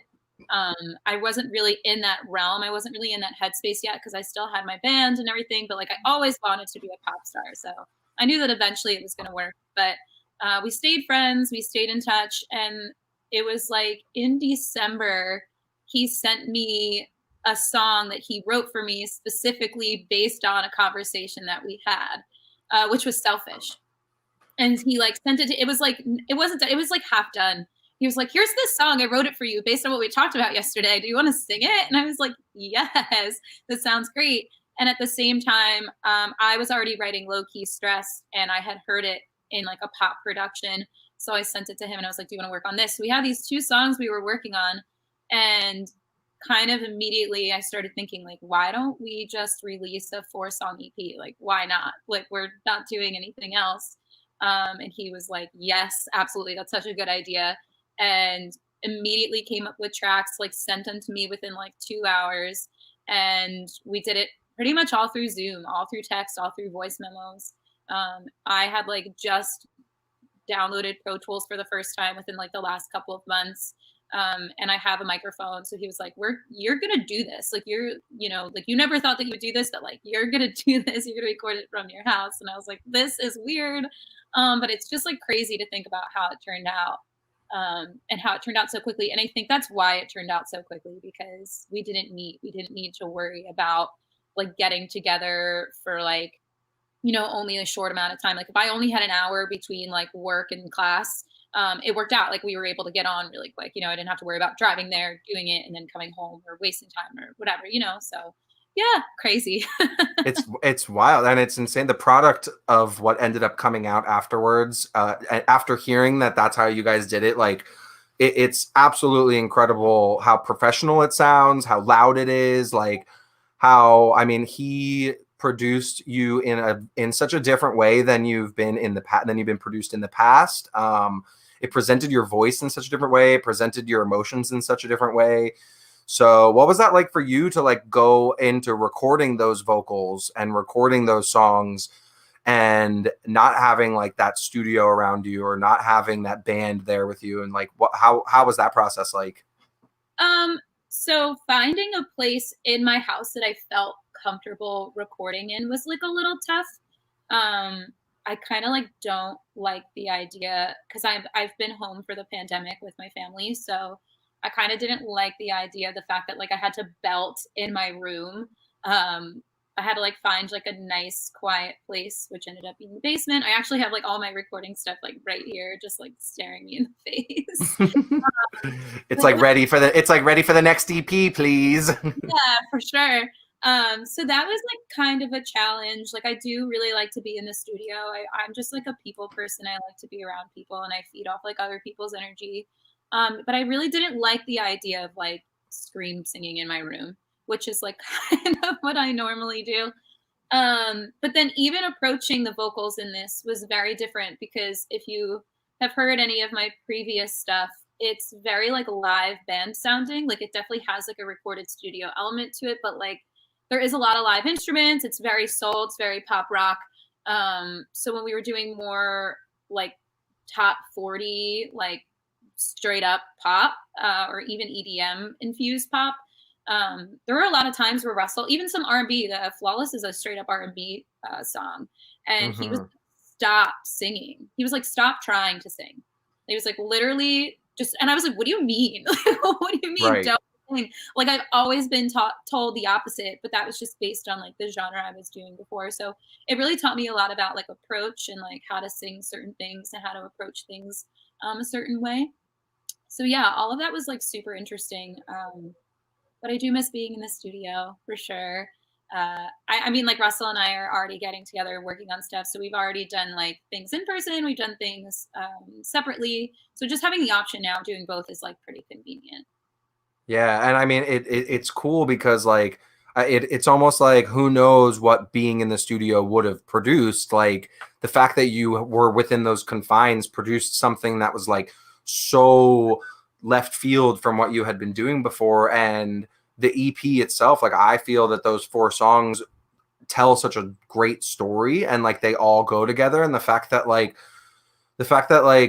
I wasn't really in that realm. I wasn't really in that headspace yet because I still had my band and everything, but like I always wanted to be a pop star. So I knew that eventually it was going to work, but we stayed friends, we stayed in touch. And it was like in December, he sent me a song that he wrote for me specifically based on a conversation that we had, which was Selfish. And he like sent it it was like half done. He was like, here's this song. I wrote it for you based on what we talked about yesterday. Do you want to sing it? And I was like, yes, that sounds great. And at the same time, I was already writing Low Key Stress, and I had heard it in like a pop production. So I sent it to him and I was like, do you want to work on this? So we had these 2 songs we were working on, and kind of immediately I started thinking like, why don't we just release a 4-song EP? Like, why not? Like, we're not doing anything else. And he was like, yes, absolutely. That's such a good idea. And immediately came up with tracks, like sent them to me within like 2 hours. And we did it pretty much all through Zoom, all through text, all through voice memos. I had like just downloaded Pro Tools for the first time within like the last couple of months. And I have a microphone. So he was like, you're going to do this. Like, like you never thought that you would do this, but like, you're going to do this. You're going to record it from your house. And I was like, this is weird. But it's just like crazy to think about how it turned out, and how it turned out so quickly. And I think that's why it turned out so quickly, because we didn't need to worry about like getting together for like, only a short amount of time. Like if I only had an hour between like work and class, it worked out. Like we were able to get on really quick. I didn't have to worry about driving there, doing it, and then coming home or wasting time or whatever, so yeah, crazy. It's wild, and it's insane. The product of what ended up coming out afterwards, after hearing that's how you guys did it, like it's absolutely incredible how professional it sounds, how loud it is, like how, I mean, he produced you in such a different way than you've been produced in the past. It presented your voice in such a different way, it presented your emotions in such a different way. So what was that like for you to like go into recording those vocals and recording those songs and not having like that studio around you or not having that band there with you? And like how was that process like? So finding a place in my house that I felt comfortable recording in was like a little tough. I kind of like don't like the idea, because I've been home for the pandemic with my family, so I kind of didn't like the idea of the fact that like I had to belt in my room. I had to like find like a nice quiet place, which ended up being the basement. I actually have like all my recording stuff like right here, just like staring me in the face. It's like ready for the next EP, please. Yeah, for sure. So that was like kind of a challenge. Like I do really like to be in the studio. I'm just like a people person. I like to be around people and I feed off like other people's energy. But I really didn't like the idea of like scream singing in my room, which is like kind of what I normally do. But then even approaching the vocals in this was very different, because if you have heard any of my previous stuff, it's very like live band sounding. Like it definitely has like a recorded studio element to it, but like there is a lot of live instruments. It's very soul. It's very pop rock. So when we were doing more like top 40, like straight up pop, or even EDM infused pop, there were a lot of times where Russell, even some R&B, the Flawless is a straight up R&B song. And he was stop singing. He was like, stop trying to sing. He was like literally just, and I was like, what do you mean? What do you mean? Right. Don't sing? Like I've always been told the opposite, but that was just based on like the genre I was doing before. So it really taught me a lot about like approach and like how to sing certain things and how to approach things a certain way. So yeah, all of that was like super interesting. But I do miss being in the studio for sure. I mean, like Russell and I are already getting together, working on stuff. So we've already done like things in person. We've done things separately. So just having the option now of doing both is like pretty convenient. Yeah, and I mean it's cool because like it's almost like who knows what being in the studio would have produced. Like the fact that you were within those confines produced something that was like so left field from what you had been doing before. And the EP itself, like I feel that those 4 songs tell such a great story and like they all go together. And the fact that like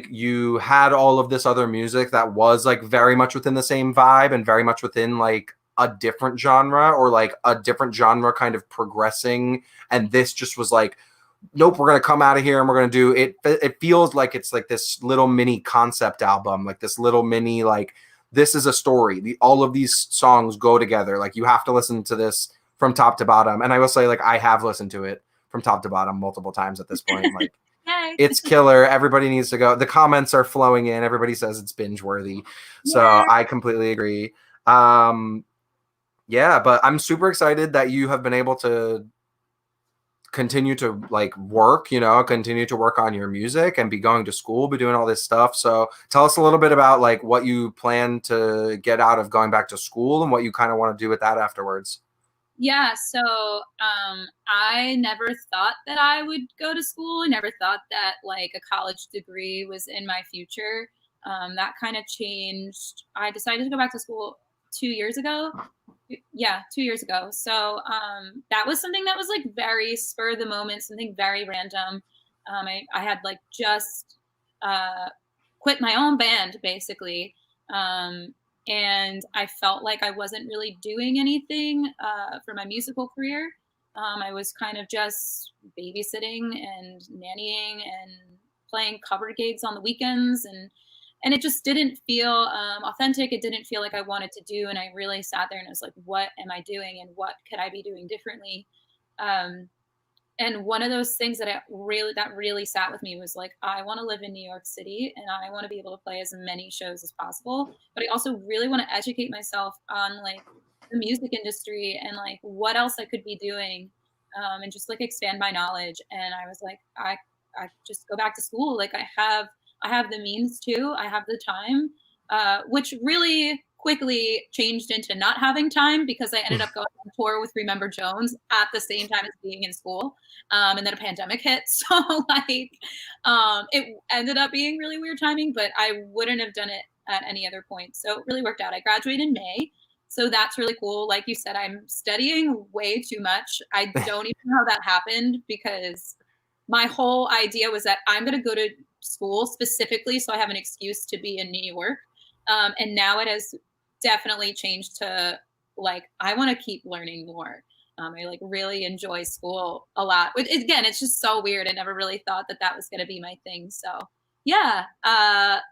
you had all of this other music that was like very much within the same vibe and very much within like a different genre, or like a different genre kind of progressing, and this just was like, nope, we're gonna come out of here and we're gonna do it. It feels like it's like this little mini concept album, like this little mini, like this is a story. All of these songs go together. Like you have to listen to this from top to bottom. And I will say, like, I have listened to it from top to bottom multiple times at this point. Like it's killer. Everybody needs to go. The comments are flowing in. Everybody says it's binge worthy. So I completely agree. Yeah, but I'm super excited that you have been able to continue to like work, continue to work on your music and be going to school, be doing all this stuff. So tell us a little bit about like what you plan to get out of going back to school and what you kind of want to do with that afterwards. Yeah, so I never thought that I would go to school. I never thought that like a college degree was in my future. That kind of changed. I decided to go back to school 2 years ago. Yeah, 2 years ago. So that was something that was like very spur of the moment, something very random. I had like just quit my own band basically. And I felt like I wasn't really doing anything for my musical career. I was kind of just babysitting and nannying and playing cover gigs on the weekends, and it just didn't feel authentic. It didn't feel like I wanted to do, and I really sat there and I was like, what am I doing, and what could I be doing differently? And one of those things that really sat with me was like, I want to live in New York City and I want to be able to play as many shows as possible. But I also really want to educate myself on like the music industry and like what else I could be doing, and just like expand my knowledge. And I was like, I just go back to school. Like I have the means to, I have the time, which really quickly changed into not having time because I ended up going on tour with Remember Jones at the same time as being in school. And then a pandemic hit. So like, it ended up being really weird timing, but I wouldn't have done it at any other point. So it really worked out. I graduated in May. So that's really cool. Like you said, I'm studying way too much. I don't even know how that happened because my whole idea was that I'm going to go to school specifically so I have an excuse to be in New York. And now it has definitely changed to like, I want to keep learning more. I like really enjoy school a lot. Again, it's just so weird. I never really thought that that was going to be my thing. So yeah,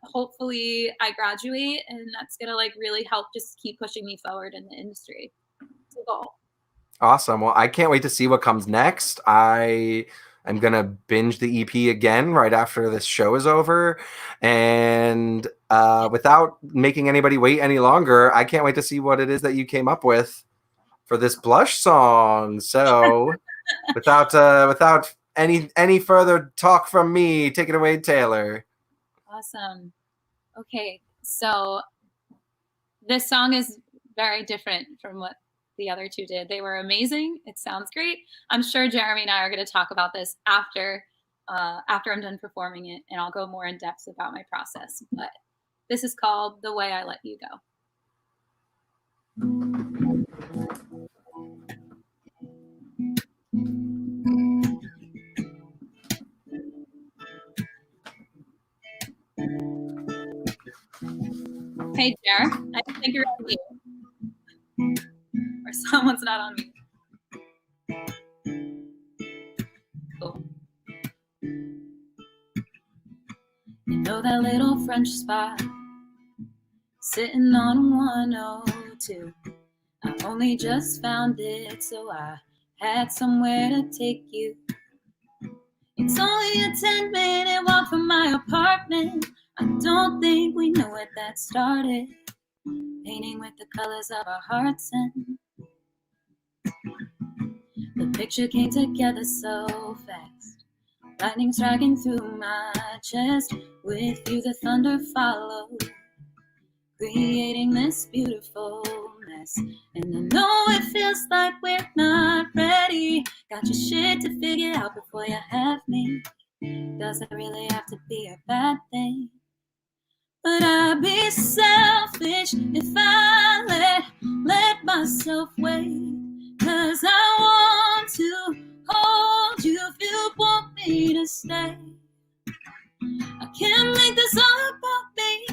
hopefully I graduate and that's going to like really help just keep pushing me forward in the industry. It's a goal. Awesome. Well, I can't wait to see what comes next. I'm going to binge the EP again right after this show is over. And without making anybody wait any longer, I can't wait to see what it is that you came up with for this Blush song. So without any further talk from me, take it away, Taylor. Awesome. Okay, so this song is very different from what the other two did. They were amazing. It sounds great. I'm sure Jeremy and I are going to talk about this after I'm done performing it, and I'll go more in depth about my process. But this is called The Way I Let You Go. Hey, Jer, I think you're on mute. Or someone's not on mute. Cool. You know that little French spot sitting on 102. I only just found it, so I had somewhere to take you. It's only a 10-minute walk from my apartment. I don't think we know where that started. Painting with the colors of our hearts, and the picture came together so fast. Lightning striking through my chest. With you the thunder followed, creating this beautiful mess. And I know it feels like we're not ready. Got your shit to figure out before you have me. Does it really have to be a bad thing? But I'd be selfish if I let myself wait. 'Cause I want to hold you if you want me to stay. I can't make this all about me,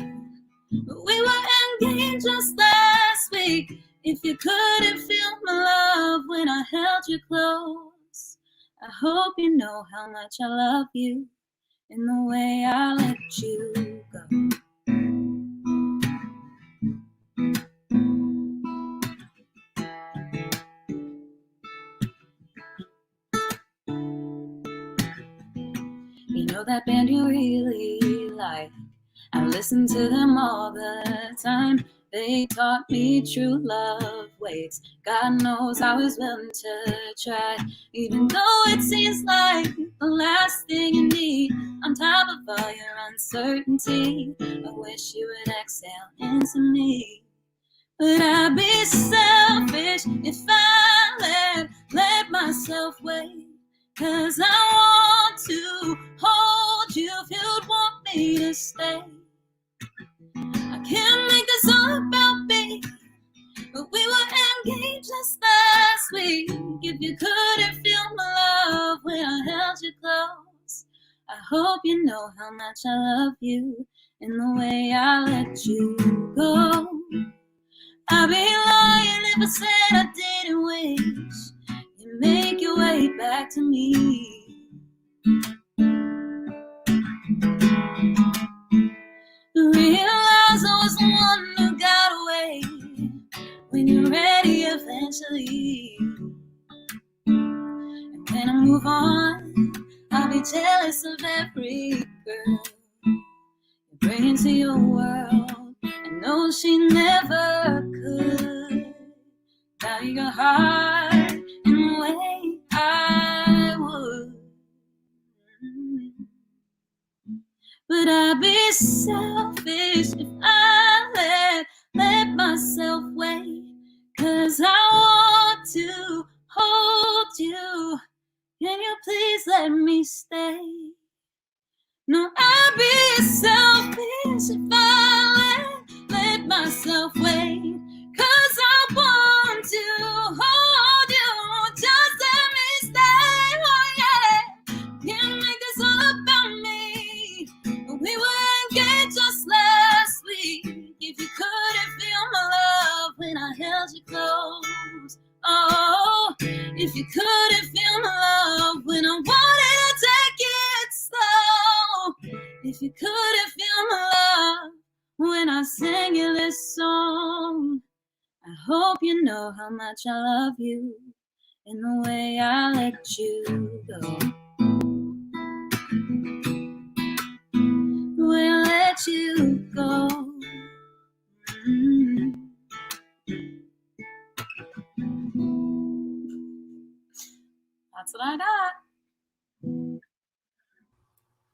but we were engaged just last week. If you couldn't feel my love when I held you close, I hope you know how much I love you in the way I let you go. You know that band you really like, I listen to them all the time. They taught me true love waits. God knows I was willing to try. Even though it seems like the last thing you need, on top of all your uncertainty, I wish you would exhale into me. Would I be selfish if I let myself wait? 'Cause I want to hold you if you'd want me to stay. I can't make this all about me, but we were engaged just last week. If you couldn't feel my love when I held you close, I hope you know how much I love you and the way I let you go. I'd be lying if I said I didn't wish you make your way back to me. Realize I was the one who got away when you're ready eventually. And when I move on, I'll be jealous of every girl you bring into your world. I know she never could value your heart in the way I would. But I'd be selfish if I let myself wait. 'Cause I want to hold you. Can you please let me stay? No, I'd be selfish if I let myself wait. 'Cause I want to hold you. Just let me stay. Oh yeah. Can't make this all about me. But we were engaged just last week. If you couldn't feel my love when I held you close. Oh, if you couldn't feel my love when I wanted to take it slow. If you couldn't feel my love when I sang you this song. I hope you know how much I love you and the way I let you go. The way I let you go. That's what I got.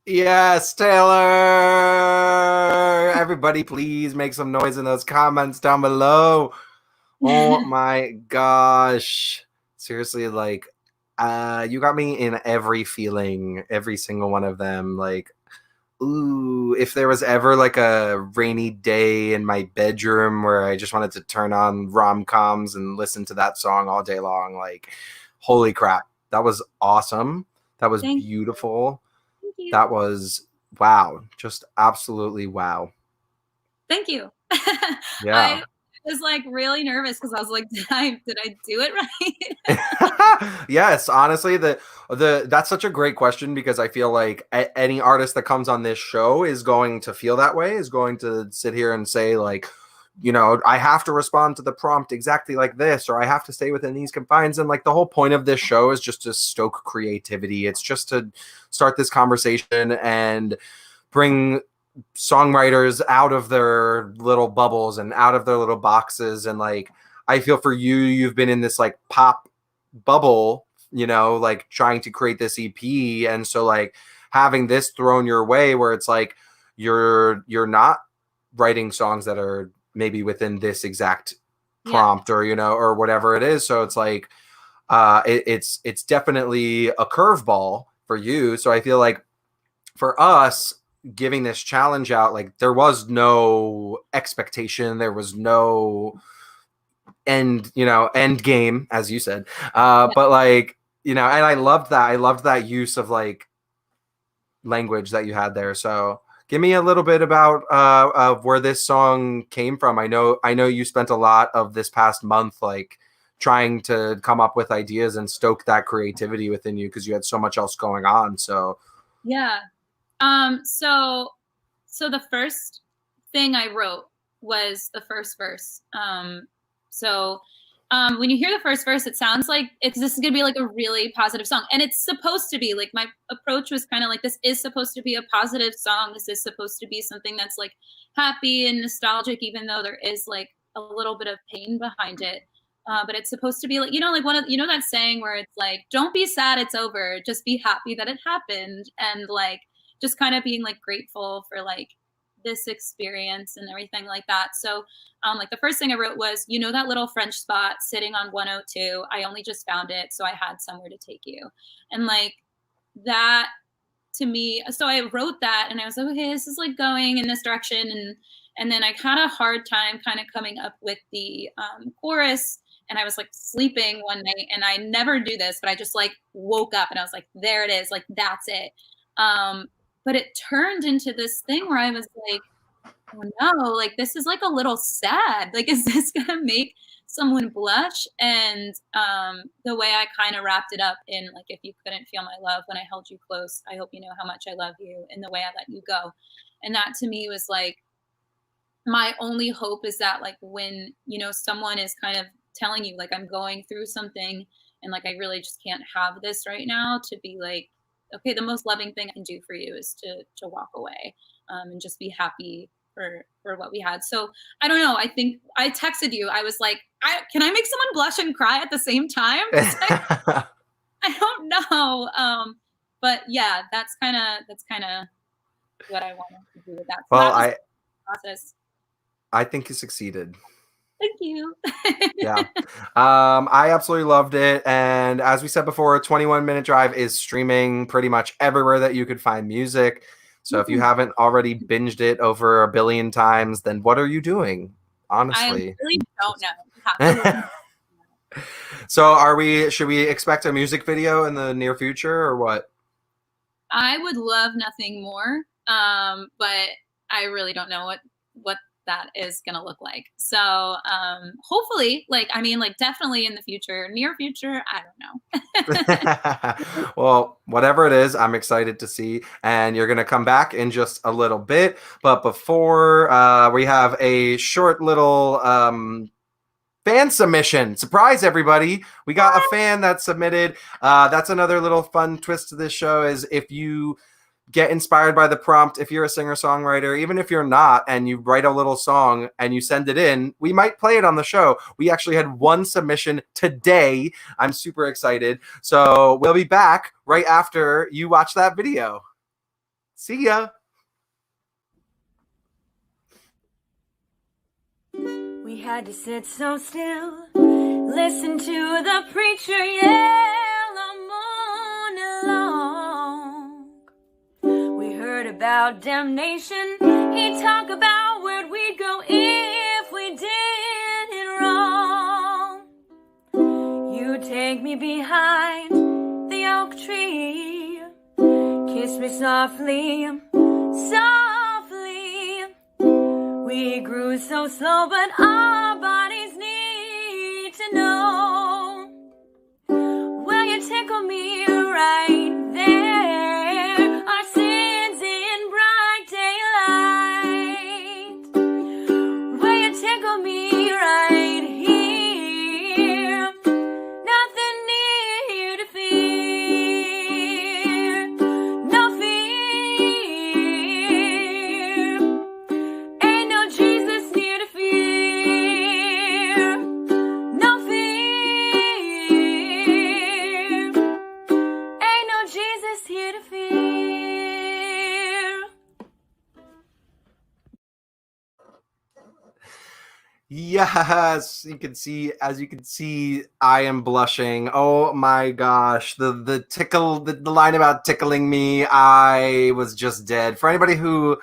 Yes, Taylor! Everybody, please make some noise in those comments down below. Oh my gosh. Seriously, like, you got me in every feeling, every single one of them. Like, ooh, if there was ever like a rainy day in my bedroom where I just wanted to turn on rom-coms and listen to that song all day long, like, holy crap. That was awesome. That was beautiful. Thank you. That was wow. Just absolutely wow. Thank you. Yeah. I was like really nervous because I was like, did I do it right? Yes, honestly, that's such a great question because I feel like any artist that comes on this show is going to feel that way, is going to sit here and say like, you know, I have to respond to the prompt exactly like this, or I have to stay within these confines. And like the whole point of this show is just to stoke creativity. It's just to start this conversation and bring songwriters out of their little bubbles and out of their little boxes. And like, I feel for you, you've been in this like pop bubble, you know, like trying to create this EP. And so like having this thrown your way where it's like, you're not writing songs that are maybe within this exact prompt or, you know, or whatever it is. So it's like, it's definitely a curveball for you. So I feel like for us, giving this challenge out, like there was no expectation, there was no end game, as you said, but like, you know, and I loved that use of like language that you had there. So give me a little bit about of where this song came from. I know you spent a lot of this past month like trying to come up with ideas and stoke that creativity within you because you had so much else going on. So yeah. So the first thing I wrote was the first verse. When you hear the first verse, it sounds like this is gonna be like a really positive song, and it's supposed to be. Like my approach was kind of like, this is supposed to be a positive song. This is supposed to be something that's like happy and nostalgic, even though there is like a little bit of pain behind it. But it's supposed to be like, you know, like that saying where it's like, don't be sad, it's over. Just be happy that it happened. And like, just kind of being like grateful for like this experience and everything like that. So like the first thing I wrote was, you know, that little French spot sitting on 102, I only just found it, so I had somewhere to take you. And like that to me, so I wrote that and I was like, okay, this is like going in this direction. And then I had a hard time kind of coming up with the chorus, and I was like sleeping one night, and I never do this, but I just like woke up and I was like, there it is, like that's it. But it turned into this thing where I was like, oh no, like this is like a little sad. Like, is this gonna make someone blush? And the way I kind of wrapped it up in like, if you couldn't feel my love when I held you close, I hope you know how much I love you in the way I let you go. And that to me was like, my only hope is that like when, you know, someone is kind of telling you like I'm going through something and like I really just can't have this right now, to be like, okay, the most loving thing I can do for you is to walk away and just be happy for what we had. So I don't know. I think I texted you. I was like, can I make someone blush and cry at the same time? I don't know. But yeah, that's kind of what I wanted to do with that. So well, that was the process. I think you succeeded. Thank you. Yeah. I absolutely loved it. And as we said before, 21 Minute Drive is streaming pretty much everywhere that you could find music. So if you haven't already binged it over 1 billion times, then what are you doing? Honestly. I really don't know. So should we expect a music video in the near future or what? I would love nothing more. But I really don't know what that is going to look like. So hopefully, definitely in the future, near future, I don't know. Well, whatever it is, I'm excited to see. And you're going to come back in just a little bit. But before we have a short little fan submission. Surprise, everybody. We got a fan that submitted. That's another little fun twist to this show, is if you get inspired by the prompt, if you're a singer-songwriter, even if you're not, and you write a little song and you send it in, we might play it on the show. We actually had one submission today. I'm super excited. So we'll be back right after you watch that video. See ya. We had to sit so still, listen to the preacher yell a monologue. We heard about damnation, he'd talk about where we'd go if we did it wrong. You take me behind the oak tree, kiss me softly, softly. We grew so slow, but our bodies need to know. Will you tickle me right there? Our sins in bright daylight. Will you tickle me right here? Nothing near to fear. No fear. Ain't no Jesus near to fear. No fear. Ain't no Jesus here to fear. Yes, as you can see, I am blushing. Oh my gosh. The line about tickling me, I was just dead. For anybody who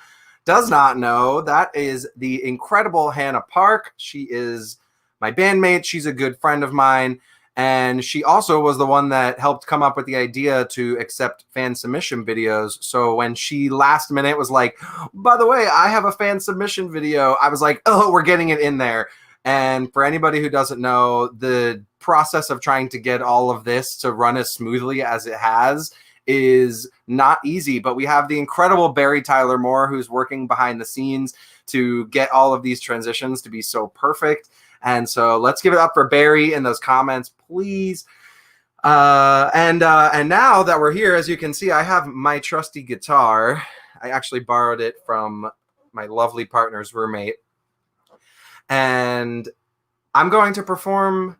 does not know, that is the incredible Hannah Park. She is my bandmate. She's a good friend of mine. And she also was the one that helped come up with the idea to accept fan submission videos. So when she last minute was like, by the way, I have a fan submission video, I was like, oh, we're getting it in there. And for anybody who doesn't know, the process of trying to get all of this to run as smoothly as it has is not easy. But we have the incredible Beary Tyler Moore, who's working behind the scenes to get all of these transitions to be so perfect. And so let's give it up for Beary in those comments, please. And now that we're here, as you can see, I have my trusty guitar. I actually borrowed it from my lovely partner's roommate. And I'm going to perform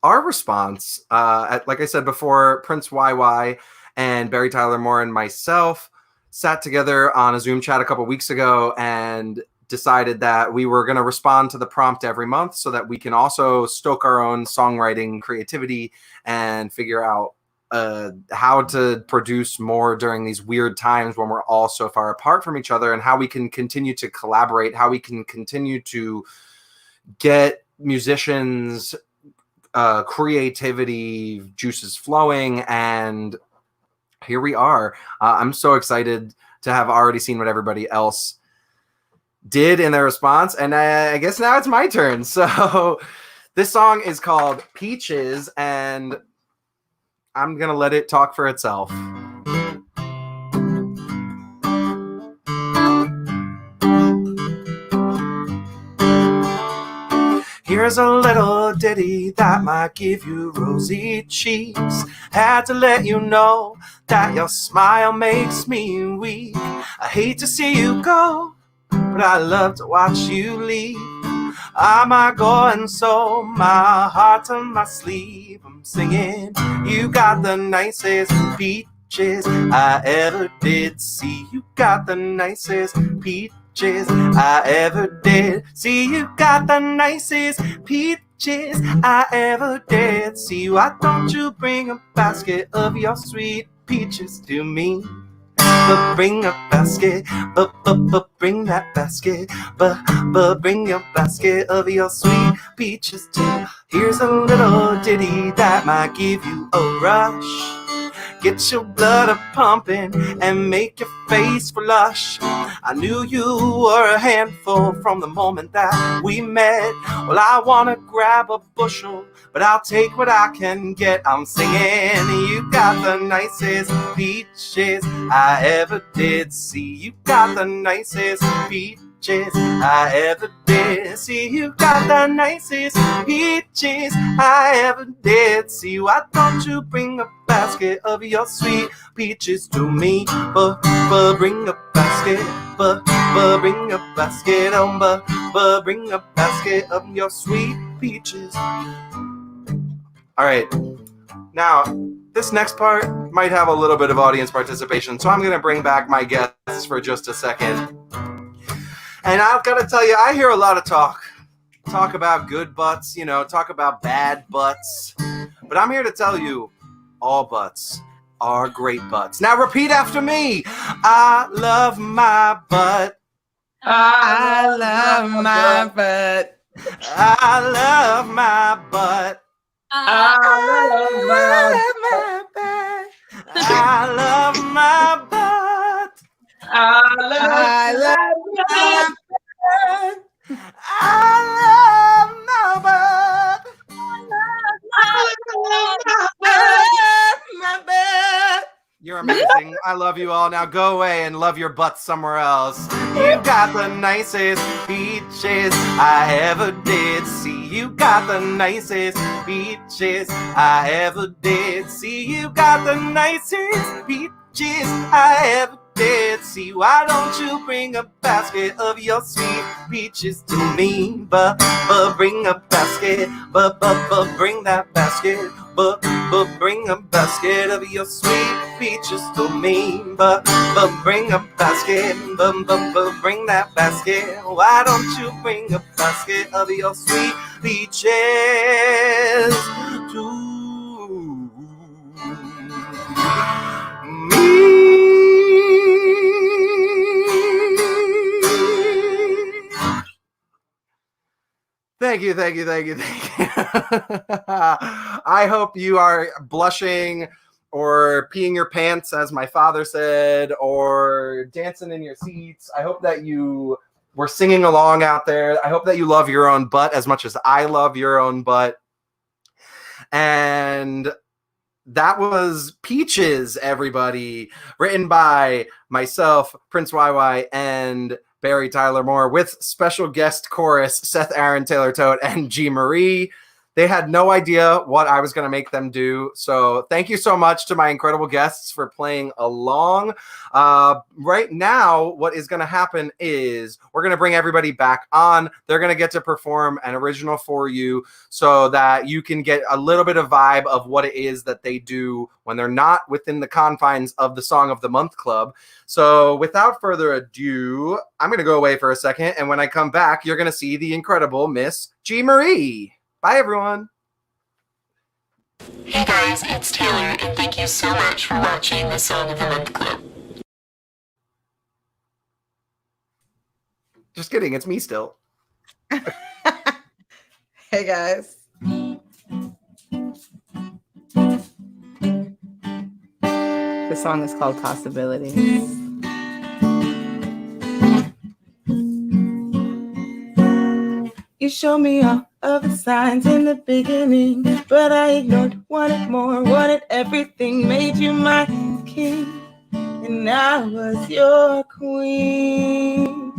our response. Like I said before, Prince Wywy and Beary Tyler Moore and myself sat together on a Zoom chat a couple weeks ago and decided that we were going to respond to the prompt every month so that we can also stoke our own songwriting creativity and figure out how to produce more during these weird times when we're all so far apart from each other, and how we can continue to collaborate, how we can continue to get musicians' creativity juices flowing. And here we are. I'm so excited to have already seen what everybody else did in their response, and I guess now it's my turn. So this song is called Peaches, and I'm gonna let it talk for itself. Here's a little ditty that might give you rosy cheeks. Had to let you know that your smile makes me weak. I hate to see you go, but I love to watch you leave. I might go and sew my heart on my sleeve. I'm singing, you got the nicest peaches I ever did see. You got the nicest peaches I ever did see. You got the nicest peaches I ever did see. Why don't you bring a basket of your sweet peaches to me? But bring a basket, but bring that basket, but bring your basket of your sweet peaches too. Here's a little ditty that might give you a rush. Get your blood a-pumping and make your face flush. I knew you were a handful from the moment that we met. Well, I wanna grab a bushel, but I'll take what I can get. I'm singing, you got the nicest peaches I ever did see. You got the nicest peaches I ever did see. You got the nicest peaches I ever did see. Why don't you bring a basket of your sweet peaches to me? But bring a basket, but bring a basket, but bring a basket of your sweet peaches. All right, now this next part might have a little bit of audience participation, so I'm going to bring back my guests for just a second. And I've got to tell you, I hear a lot of talk about good butts, talk about bad butts. But I'm here to tell you, all butts are great butts. Now repeat after me. I love my butt. I love my butt. I love my butt. I love my butt. I love my butt. I love my butt. I love my butt. My butt. You're amazing. I love you all. Now go away and love your butts somewhere else. You got the nicest peaches I ever did see. You got the nicest peaches I ever did see. You got the nicest peaches I ever did see. Why don't you bring a basket of your sweet peaches to me? But bring a basket, but bring that basket, but bring a basket of your sweet peaches to me. But bring a basket, but bring that basket. Why don't you bring a basket of your sweet peaches to me? Thank you. I hope you are blushing or peeing your pants, as my father said, or dancing in your seats. I hope that you were singing along out there. I hope that you love your own butt as much as I love your own butt. And that was Peaches, everybody, written by myself, Prince Wywy, and Barry Tyler Moore, with special guest chorus Seth Aaron, Taylor Tote, and G. Marie. They had no idea what I was going to make them do. So thank you so much to my incredible guests for playing along. Right now, what is going to happen is we're going to bring everybody back on. They're going to get to perform an original for you so that you can get a little bit of vibe of what it is that they do when they're not within the confines of the Song of the Month Club. So without further ado, I'm going to go away for a second. And when I come back, you're going to see the incredible Miss G. Marie. Bye, everyone. Hey guys, it's Taylor, and thank you so much for watching the Song of the Month Club. Just kidding, it's me still. Hey guys. The song is called Possibilities. You showed me all of the signs in the beginning, but I ignored, wanted more, wanted everything, made you my king, and I was your queen.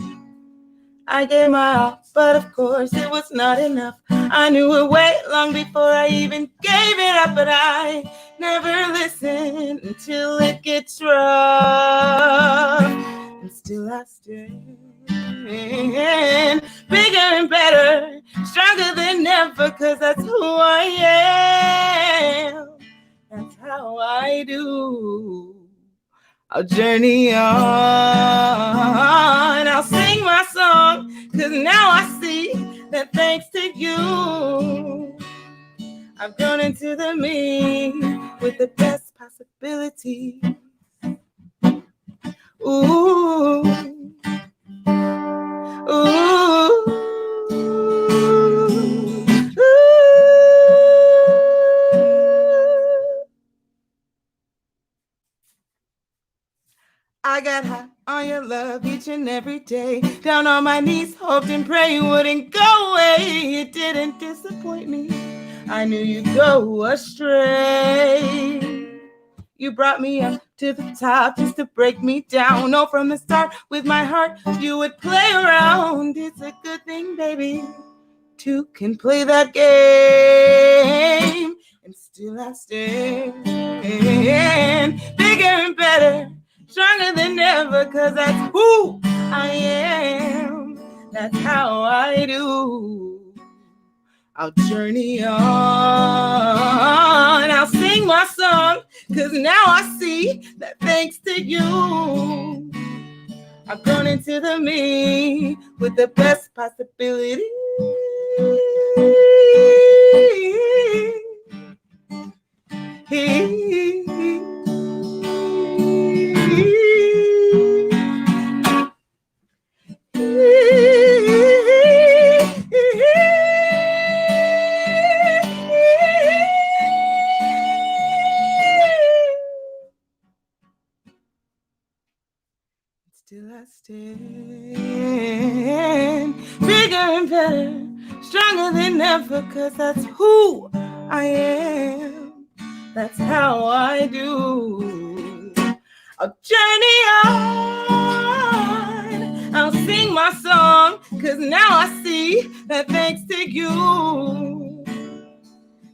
I gave my all, but of course it was not enough. I knew it way long before I even gave it up, but I never listen until it gets rough. And still I stand bigger and better, stronger than ever, 'cause that's who I am. That's how I do. I'll journey on. I'll sing my song, 'cause now I see that thanks to you, I've grown into the me with the best possibilities. Ooh, ooh, ooh. I got high on your love each and every day. Down on my knees, hoped and prayed you wouldn't go away. It didn't disappoint me. I knew you'd go astray. You brought me up to the top just to break me down. No, from the start, with my heart, you would play around. It's a good thing, baby, two can play that game. And still I stand bigger and better, stronger than ever, 'cause that's who I am. That's how I do. I'll journey on. I'll sing my song, 'cause now I see that thanks to you, I've grown into the me with the best possibilities. Still I stand bigger and better, stronger than ever, 'cause that's who I am. That's how I do. I'll journey on. I'll sing my song, 'cause now I see that thanks to you,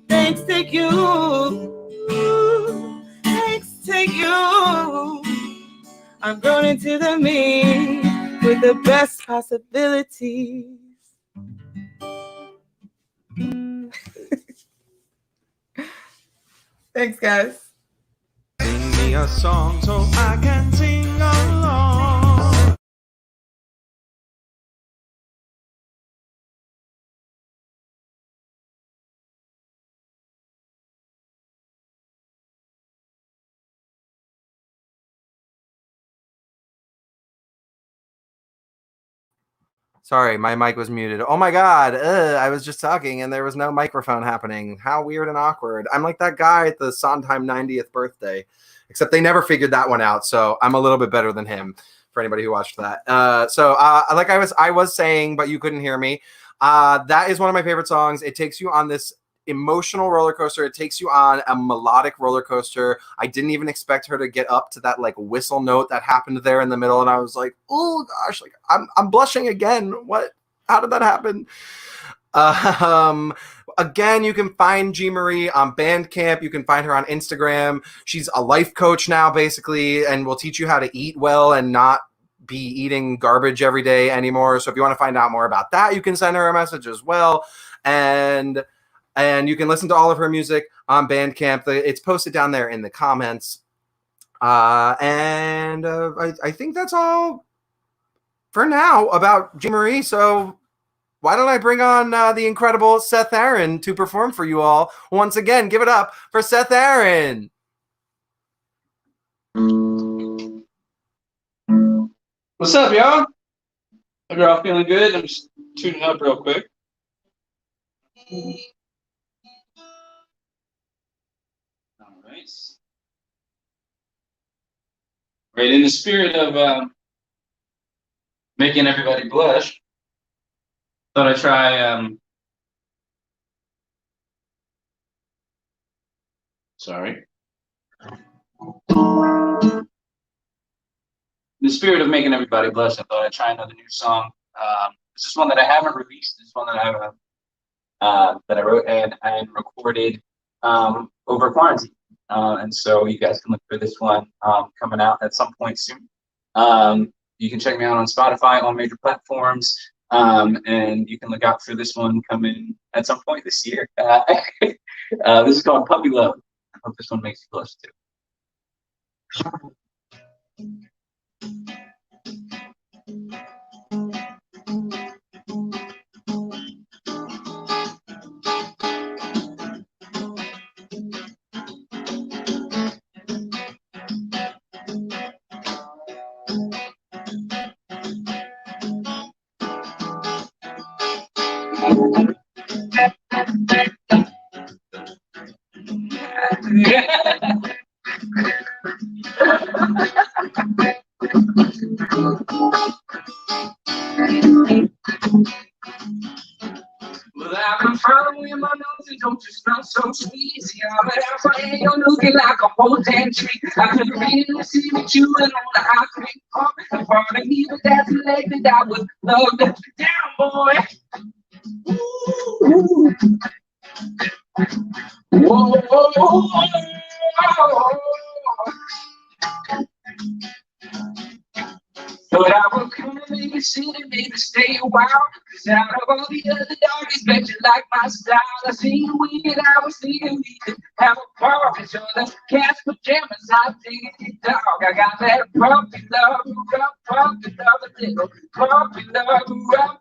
thanks to you, thanks to you, I've grown into the me with the best possibilities. Thanks, guys. Sing me a song so I can sing along. Sorry, my mic was muted. Oh my God, I was just talking and there was no microphone happening. How weird and awkward. I'm like that guy at the Sondheim 90th birthday, except they never figured that one out. So I'm a little bit better than him for anybody who watched that. Like I was saying, but you couldn't hear me. That is one of my favorite songs. It takes you on this emotional roller coaster. It takes you on a melodic roller coaster. I didn't even expect her to get up to that like whistle note that happened there in the middle, and I was like, oh gosh, like I'm blushing again. What? How did that happen? Again, you can find G. Marie on Bandcamp. You can find her on Instagram. She's a life coach now, basically, and will teach you how to eat well and not be eating garbage every day anymore. So if you want to find out more about that, you can send her a message as well. And you can listen to all of her music on Bandcamp. It's posted down there in the comments. I think that's all for now about G. Marie. So why don't I bring on the incredible Seth Aaron to perform for you all once again? Give it up for Seth Aaron. What's up, y'all? Hope you're all feeling good. I'm just tuning up real quick. All right. Right, in the spirit of making everybody blush, thought I'd try. Sorry. In the spirit of making everybody blush, I thought I'd try another new song. This is one that I haven't released. This is one that I wrote and recorded over quarantine. And so you guys can look for this one coming out at some point soon. You can check me out on Spotify, all major platforms, and you can look out for this one coming at some point this year. This is called Puppy Love. I hope this one makes you blush too. Well, I've been following my nose and don't you smell so sweet? See, I'm at you're looking like a whole damn tree. I could really see me chewing on the hot cream pump. And part of me, but that's a leg that I would love to be down, boy. Ooh. Whoa, whoa, whoa. But I will come and maybe sit and maybe stay a while. Cause out of all the other doggies, bet you like my style. I seen you weird, I was thinking we could have a party. So the cat's pajamas, I'm digging it, dog. I got that puppy love, puppy love, a little puppy love,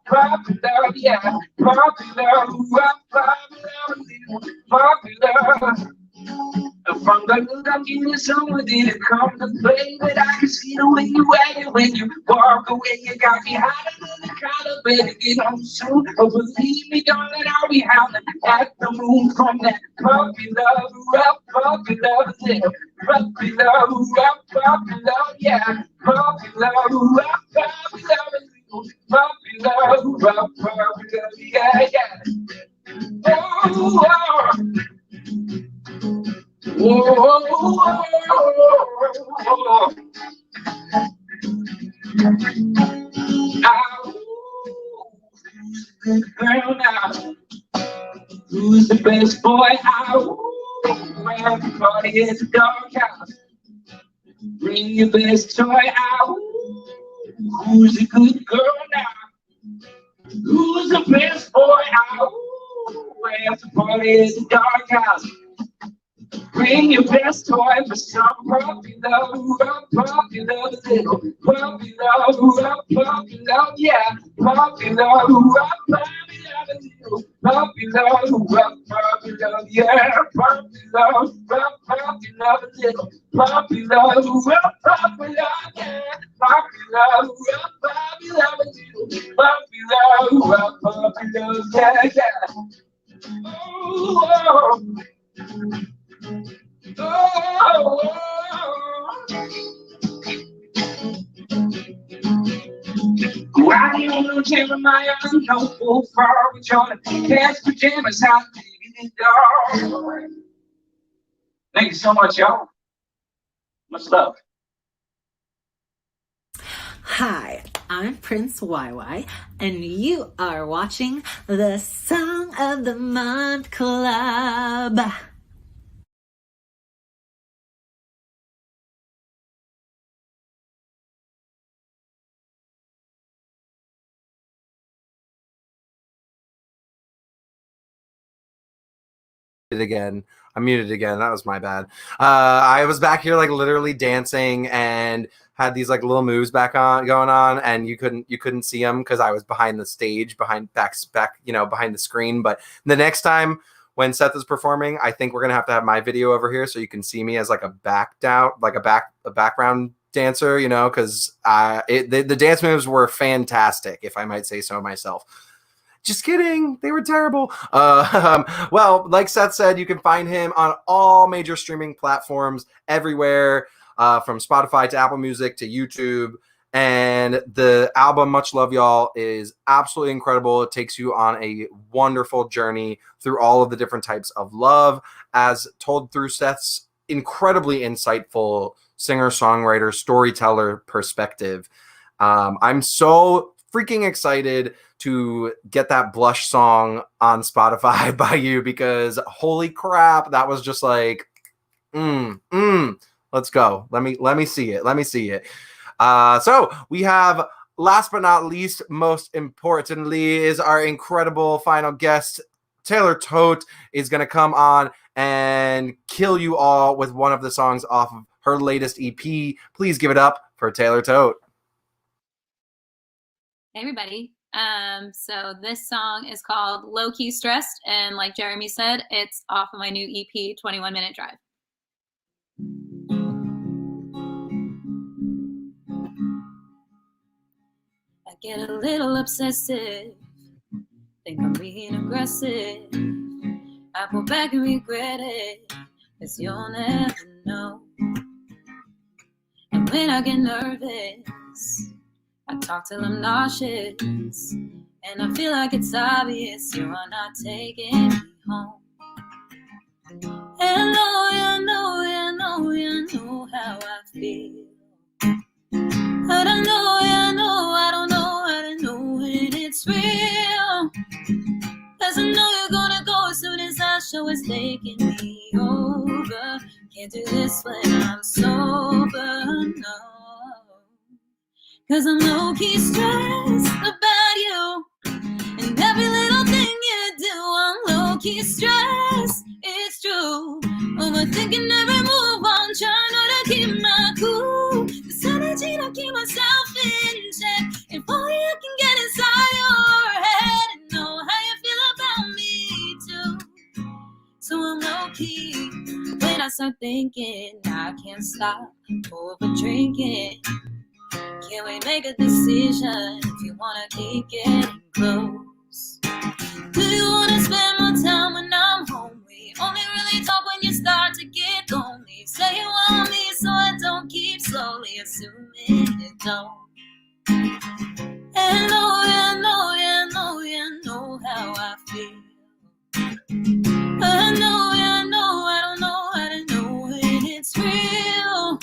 puppy love, yeah. Puppy love, puppy love, a little puppy love. From the look I'm getting, someone didn't come to play, but I can see the way you act when you walk away. You got me hotter than the collar, better get home soon. Oh, believe me, darling, I'll be howling at the moon from that puppy love, puppy love, little puppy love, yeah. Puppy love, puppy love, puppy love, yeah, yeah. Oh, oh. Whoa, whoa, whoa. Girl now, who's the best boy out? Everybody is a doghouse. Bring your best toy out. Who's a good girl now? Who's the best boy out? Everybody is a doghouse. Bring your best toy for some puppy love, little puppy love, yeah. Puppy love, little puppy love, yeah. Puppy love, little puppy love, yeah. Puppy love, little yeah, yeah. Oh, why do you know Jeremiah? I'm no fool for with your cat's pajamas. How digging it, dog. Thank you so much, y'all. Much love. Hi, I'm Prince Wywy, and you are watching the Song of the Month Club. Again. I'm muted again. That was my bad. I was back here like literally dancing and had these like little moves going on, and you couldn't see them because I was behind the stage, behind the screen. But the next time when Seth is performing, I think we're gonna have to have my video over here so you can see me as like a background dancer, because the dance moves were fantastic, if I might say so myself. Just kidding. They were terrible. Well, like Seth said, you can find him on all major streaming platforms everywhere, from Spotify to Apple Music to YouTube. And the album, Much Love Y'all, is absolutely incredible. It takes you on a wonderful journey through all of the different types of love, as told through Seth's incredibly insightful singer-songwriter, storyteller perspective. I'm so freaking excited to get that Blush song on Spotify by you, because holy crap, that was just like, let's go. Let me see it. So we have, last but not least, most importantly, is our incredible final guest. Taylor Tote is going to come on and kill you all with one of the songs off of her latest EP. Please give it up for Taylor Tote. Hey everybody. So this song is called Low Key Stressed, and like Jeremy said, it's off of my new EP, 21 Minute Drive. I get a little obsessive, think I'm being aggressive. I pull back and regret it, 'cause you'll never know. And when I get nervous, I talk till I'm nauseous, and I feel like it's obvious you are not taking me home. And you know how I feel. But I don't know how to know when it's real. 'Cause I know you're gonna go as soon as our show is taking me over. Can't do this when I'm sober, no. 'Cause I'm low-key stressed about you, and every little thing you do, I'm low-key stressed, it's true. Overthinking every move, I'm trying not to keep my cool. This energy don't keep myself in check. If only I can get inside your head and know how you feel about me too. So I'm low-key when I start thinking I can't stop over drinking. Can we make a decision if you wanna keep getting close? Do you wanna spend more time when I'm home? We only really talk when you start to get lonely. Say you want me so I don't keep slowly assuming you don't. And you know how I feel. I don't know how to know when it's real.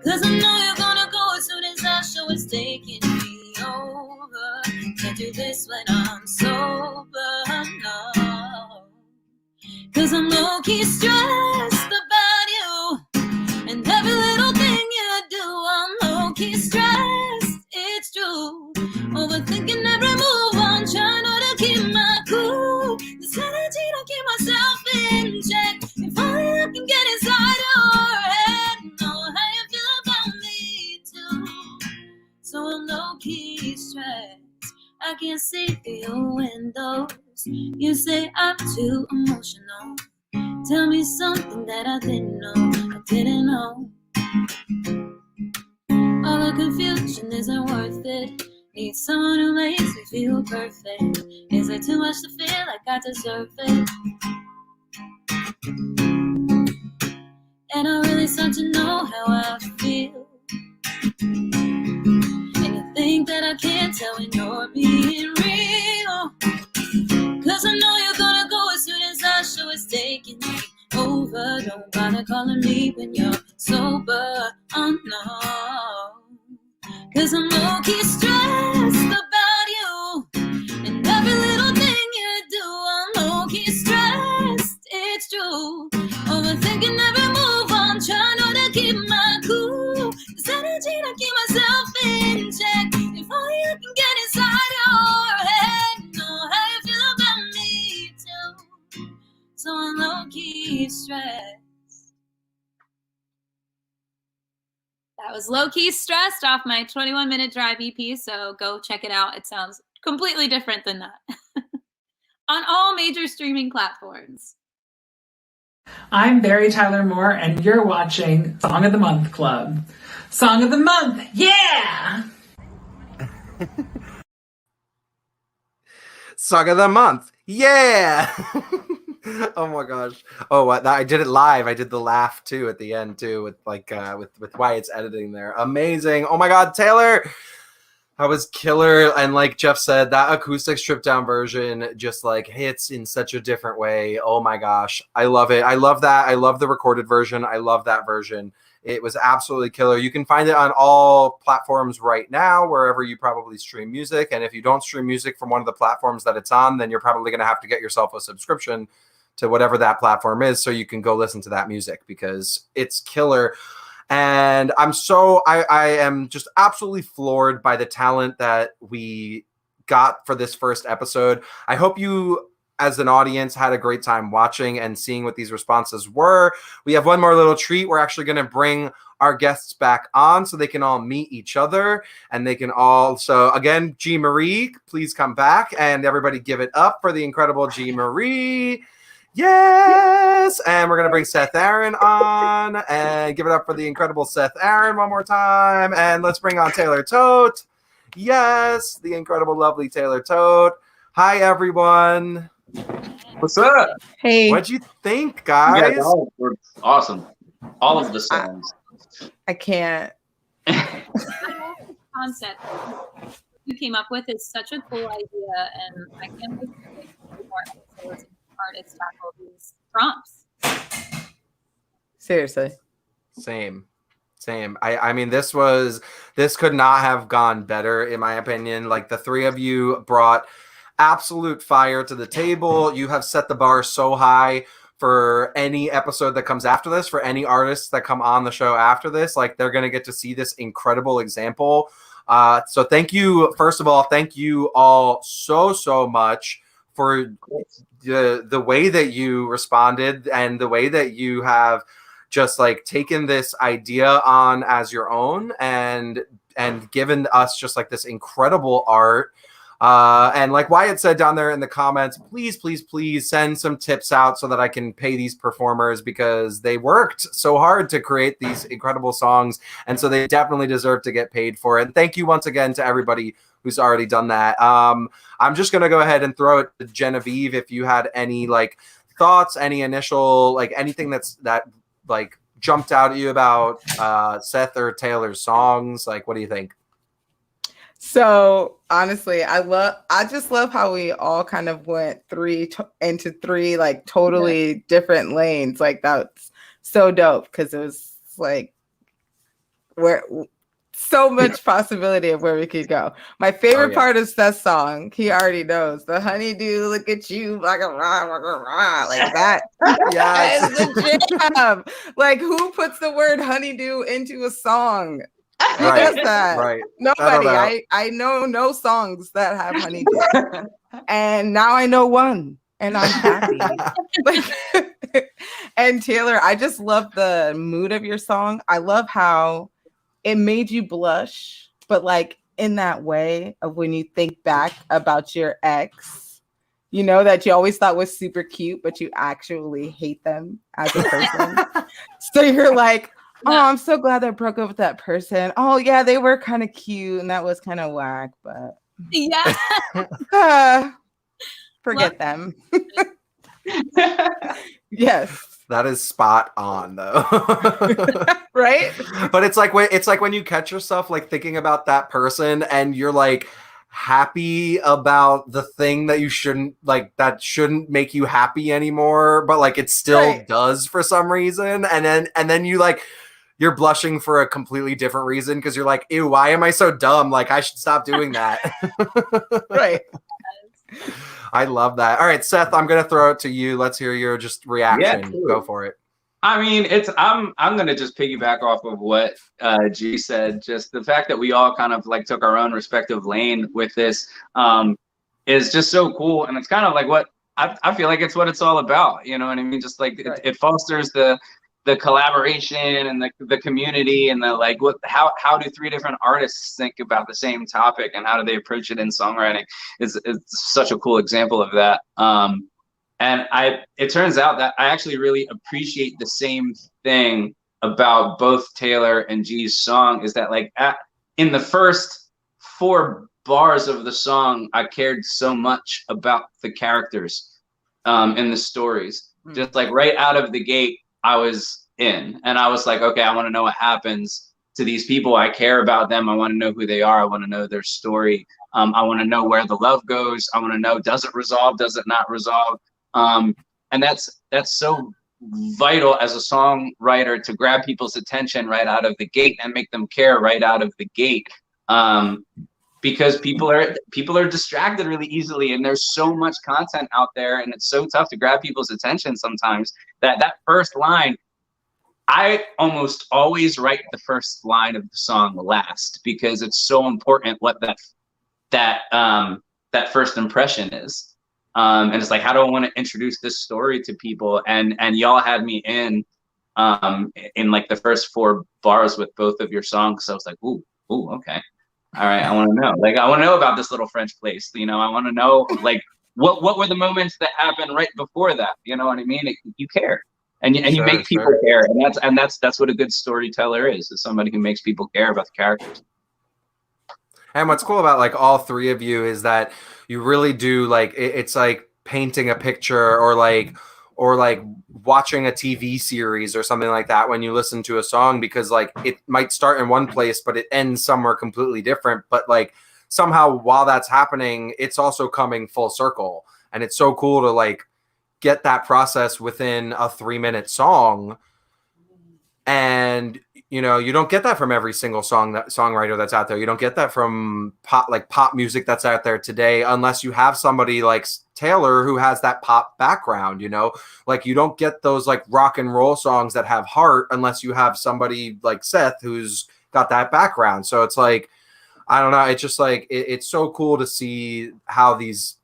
'Cause I know you're gonna go as soon as our show is taking me over. Can't do this when I'm sober, no. 'Cause I'm low-key stressed about you, and every little thing you do, I'm low-key stressed, it's true. Overthinking every move, I'm trying not to keep my cool. This energy don't keep myself in check. If only I can get inside your head and know how you feel about me too. So I'm low-key stressed, I can't see through your windows. You say I'm too emotional. Tell me something that I didn't know. All the confusion isn't worth it. Need someone who makes me feel perfect. Is it too much to feel like I deserve it? And I really start to know how I feel. And you think that I can't tell when you're being real. 'Cause I know you're gonna go as soon as our show is taking me over. Don't bother calling me when you're sober, oh no. 'cause I'm low-key stressed about you. And every little thing you do, I'm low-key stressed, it's true. Overthinking every move, I'm trying to keep my cool. This energy to keep myself in check. If only I can get inside your head, know how you feel about me too. So I'm low-key stressed. That was Low-Key Stressed off my 21-minute drive EP, so go check it out. It sounds completely different than that. On all major streaming platforms. I'm Barry Tyler Moore, and you're watching Song of the Month Club. Song of the Month, yeah! Song of the month, yeah! Oh my gosh! Oh, I did it live. I did the laugh too at the end too, with with Wyatt's editing there. Amazing! Oh my God, Taylor, that was killer. And like Jeff said, that acoustic stripped down version just like hits in such a different way. Oh my gosh, I love it. I love that. I love the recorded version. I love that version. It was absolutely killer. You can find it on all platforms right now, wherever you probably stream music. And if you don't stream music from one of the platforms that it's on, then you're probably going to have to get yourself a subscription to whatever that platform is so you can go listen to that music, because it's killer. And I am just absolutely floored by the talent that we got for this first episode. I hope you, as an audience, had a great time watching and seeing what these responses were. We have one more little treat. We're actually going to bring our guests back on so they can all meet each other, and they can all, so again, G. Marie, please come back, and everybody give it up for the incredible G. Marie. Yes! And we're going to bring Seth Aaron on, and give it up for the incredible Seth Aaron one more time. And let's bring on Taylor Tote. Yes, the incredible, lovely Taylor Tote. Hi, everyone. What's up? Hey. What'd you think, guys? Yeah, were awesome. All of the songs. I can't. Concept you came up with is such a cool idea, and I can't wait to do more episodes and artists tackle these prompts. Seriously. Same. I mean, this could not have gone better, in my opinion. Like, the three of you brought absolute fire to the table. You have set the bar so high for any episode that comes after this, for any artists that come on the show after this. Like, they're going to get to see this incredible example. So thank you. First of all, thank you all so much for the way that you responded, and the way that you have just like taken this idea on as your own, and given us just like this incredible art. And like Wyatt said down there in the comments, please send some tips out so that I can pay these performers, because they worked so hard to create these incredible songs, and so they definitely deserve to get paid for it. And thank you once again to everybody who's already done that. I'm just gonna go ahead and throw it to Genevieve if you had any like thoughts, any initial like anything that like jumped out at you about Seth or Taylor's songs. Like, what do you think? So honestly, I just love how we all kind of went into three like totally different lanes. Like, that's so dope, because it was like where so much possibility of where we could go. My favorite part of Seth's song, he already knows, the honeydew, look at you, like a rah, rah, rah, rah, like that. That is the jam. Like, who puts the word honeydew into a song? Who does that? Right. Nobody. I know no songs that have honeydew. And now I know one, and I'm happy. And Taylor, I just love the mood of your song. I love how it made you blush, but like in that way of when you think back about your ex, you know, that you always thought was super cute, but you actually hate them as a person. So you're like, oh, I'm so glad I broke up with that person. Oh yeah, they were kind of cute and that was kind of whack, but yeah, forget them. Yes. That is spot on, though. Right? But it's like when you catch yourself like thinking about that person, and you're like happy about the thing that you shouldn't like, that shouldn't make you happy anymore, but like it still does for some reason, and then you like you're blushing for a completely different reason because you're like, ew, why am I so dumb? Like, I should stop doing that. Right. I love that. All right, Seth, I'm gonna throw it to you. Let's hear your just reaction. cool. Go for it. I mean, I'm gonna just piggyback off of what G said. Just the fact that we all kind of like took our own respective lane with this is just so cool, and it's kind of like what I feel like it's what it's all about. You know what I mean? Just like it fosters the collaboration and the community and the like. How do three different artists think about the same topic and how do they approach it in songwriting? It's such a cool example of that. And it turns out that I actually really appreciate the same thing about both Taylor and G's song, is that like in the first 4 bars of the song, I cared so much about the characters and the stories. Just like right out of the gate, I was in, and I was like, okay, I want to know what happens to these people. I care about them. I want to know who they are. I want to know their story. I want to know where the love goes. I want to know, does it resolve? Does it not resolve? And that's so vital as a songwriter, to grab people's attention right out of the gate and make them care right out of the gate. Because people are distracted really easily, and there's so much content out there, and it's so tough to grab people's attention sometimes that first line, I almost always write the first line of the song last, because it's so important what that first impression is. And it's like, how do I want to introduce this story to people? And y'all had me in like the first 4 bars with both of your songs. So I was like, ooh, okay. All right, I want to know. Like, I want to know about this little French place. You know, I want to know, like, what were the moments that happened right before that? You know what I mean? You care, and you make people care, and that's what a good storyteller is somebody who makes people care about the characters. And what's cool about like all 3 of you is that you really do like it's like painting a picture or like watching a TV series or something like that when you listen to a song, because like it might start in one place but it ends somewhere completely different, but like somehow while that's happening it's also coming full circle, and it's so cool to like get that process within a 3-minute song. And you know, you don't get that from every single songwriter that's out there. You don't get that from pop music that's out there today, unless you have somebody like Taylor who has that pop background, you know, like you don't get those like rock and roll songs that have heart unless you have somebody like Seth who's got that background. So it's like, I don't know. It's just like, it's so cool to see how these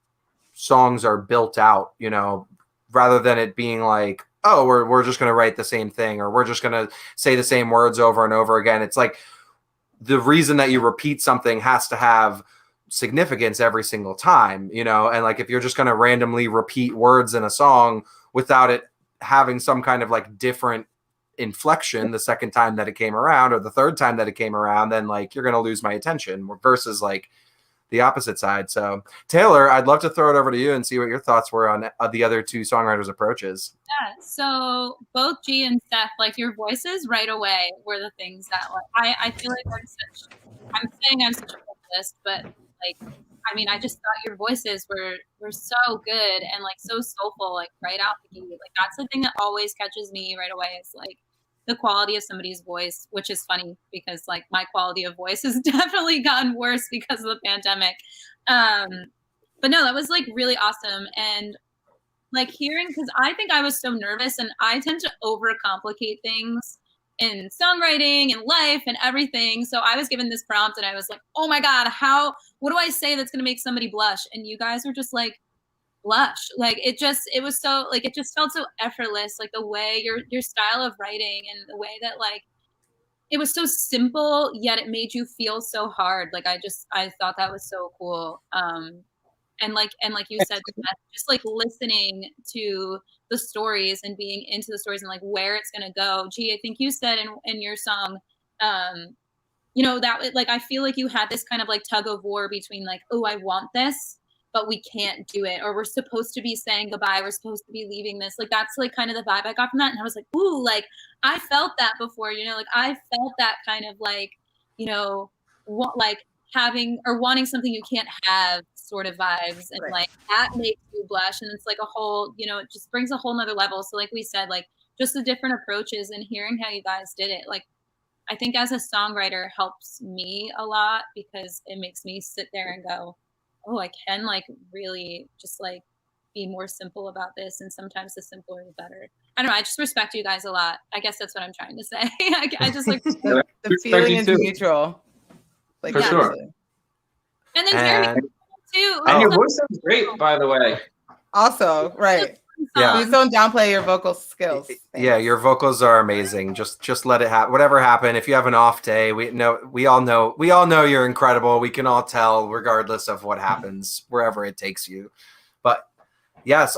songs are built out, you know, rather than it being like, oh, we're just going to write the same thing, or we're just going to say the same words over and over again. It's like the reason that you repeat something has to have significance every single time, you know? And like, if you're just going to randomly repeat words in a song without it having some kind of like different inflection the second time that it came around or the third time that it came around, then like you're going to lose my attention, versus like the opposite side. So Taylor, I'd love to throw it over to you and see what your thoughts were on the other 2 songwriters' approaches. Yeah, so both G and Seth, like your voices right away were the things that like I feel like I'm such a vocalist, but like I mean, I just thought your voices were so good and like so soulful, like right out the gate. Like that's the thing that always catches me right away, is like the quality of somebody's voice, which is funny because like my quality of voice has definitely gotten worse because of the pandemic. But no, that was like really awesome. And like hearing, because I think I was so nervous, and I tend to overcomplicate things in songwriting and life and everything. So I was given this prompt and I was like, oh my God, what do I say that's going to make somebody blush? And you guys were just like, blush. Like it was so like, it just felt so effortless, like the way your style of writing and the way that like it was so simple yet it made you feel so hard. Like I thought that was so cool. And like you said, just like listening to the stories and being into the stories and like where it's gonna go. Gee, I think you said in your song, you know, that like I feel like you had this kind of like tug of war between like, oh, I want this, but we can't do it, or we're supposed to be saying goodbye, we're supposed to be leaving this. Like that's like kind of the vibe I got from that. And I was like, ooh, like I felt that before, you know, like I felt that kind of like, you know, like having or wanting something you can't have sort of vibes. And right. Like that makes you blush. And it's like a whole, you know, it just brings a whole nother level. So like we said, like just the different approaches and hearing how you guys did it, like I think as a songwriter helps me a lot because it makes me sit there and go, oh, I can like really just like be more simple about this. And sometimes the simpler the better. I don't know. I just respect you guys a lot. I guess that's what I'm trying to say. I just like the feeling is mutual. Like, For sure. seriously. And then Jeremy too. And your voice sounds great, by the way. Also, right. Yeah. Please don't downplay your vocal skills. Thanks. Yeah, your vocals are amazing. Just let it happen. Whatever happen, if you have an off day, we all know you're incredible. We can all tell, regardless of what happens, wherever it takes you. But yes,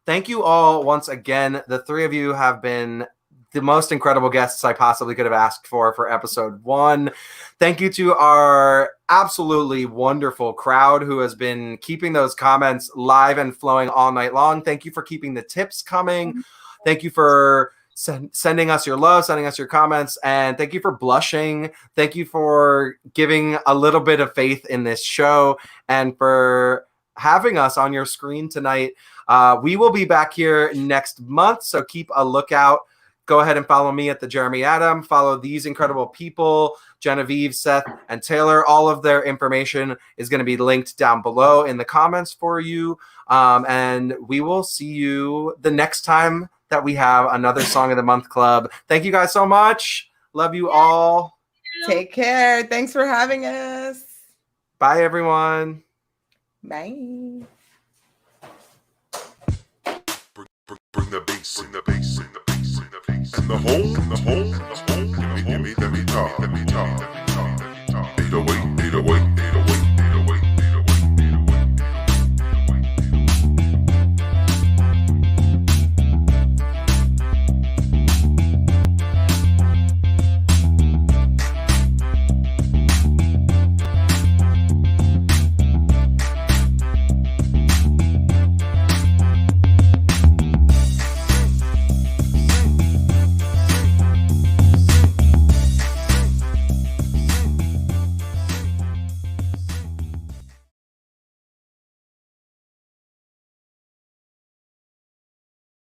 thank you all once again. The three of you have been the most incredible guests I possibly could have asked for episode 1. Thank you to our absolutely wonderful crowd who has been keeping those comments live and flowing all night long. Thank you for keeping the tips coming. Thank you for sending us your love, sending us your comments, and thank you for blushing. Thank you for giving a little bit of faith in this show and for having us on your screen tonight. We will be back here next month, so keep a lookout. Go ahead and follow me at the Jeremy Adam. Follow these incredible people, Genevieve, Seth, and Taylor. All of their information is going to be linked down below in the comments for you. And we will see you the next time that we have another Song of the Month Club. Thank you guys so much. Love you all. Take care. Thanks for having us. Bye, everyone. Bye. Bring the bass, bring the bass, bring the bass, bring the bass. And the home,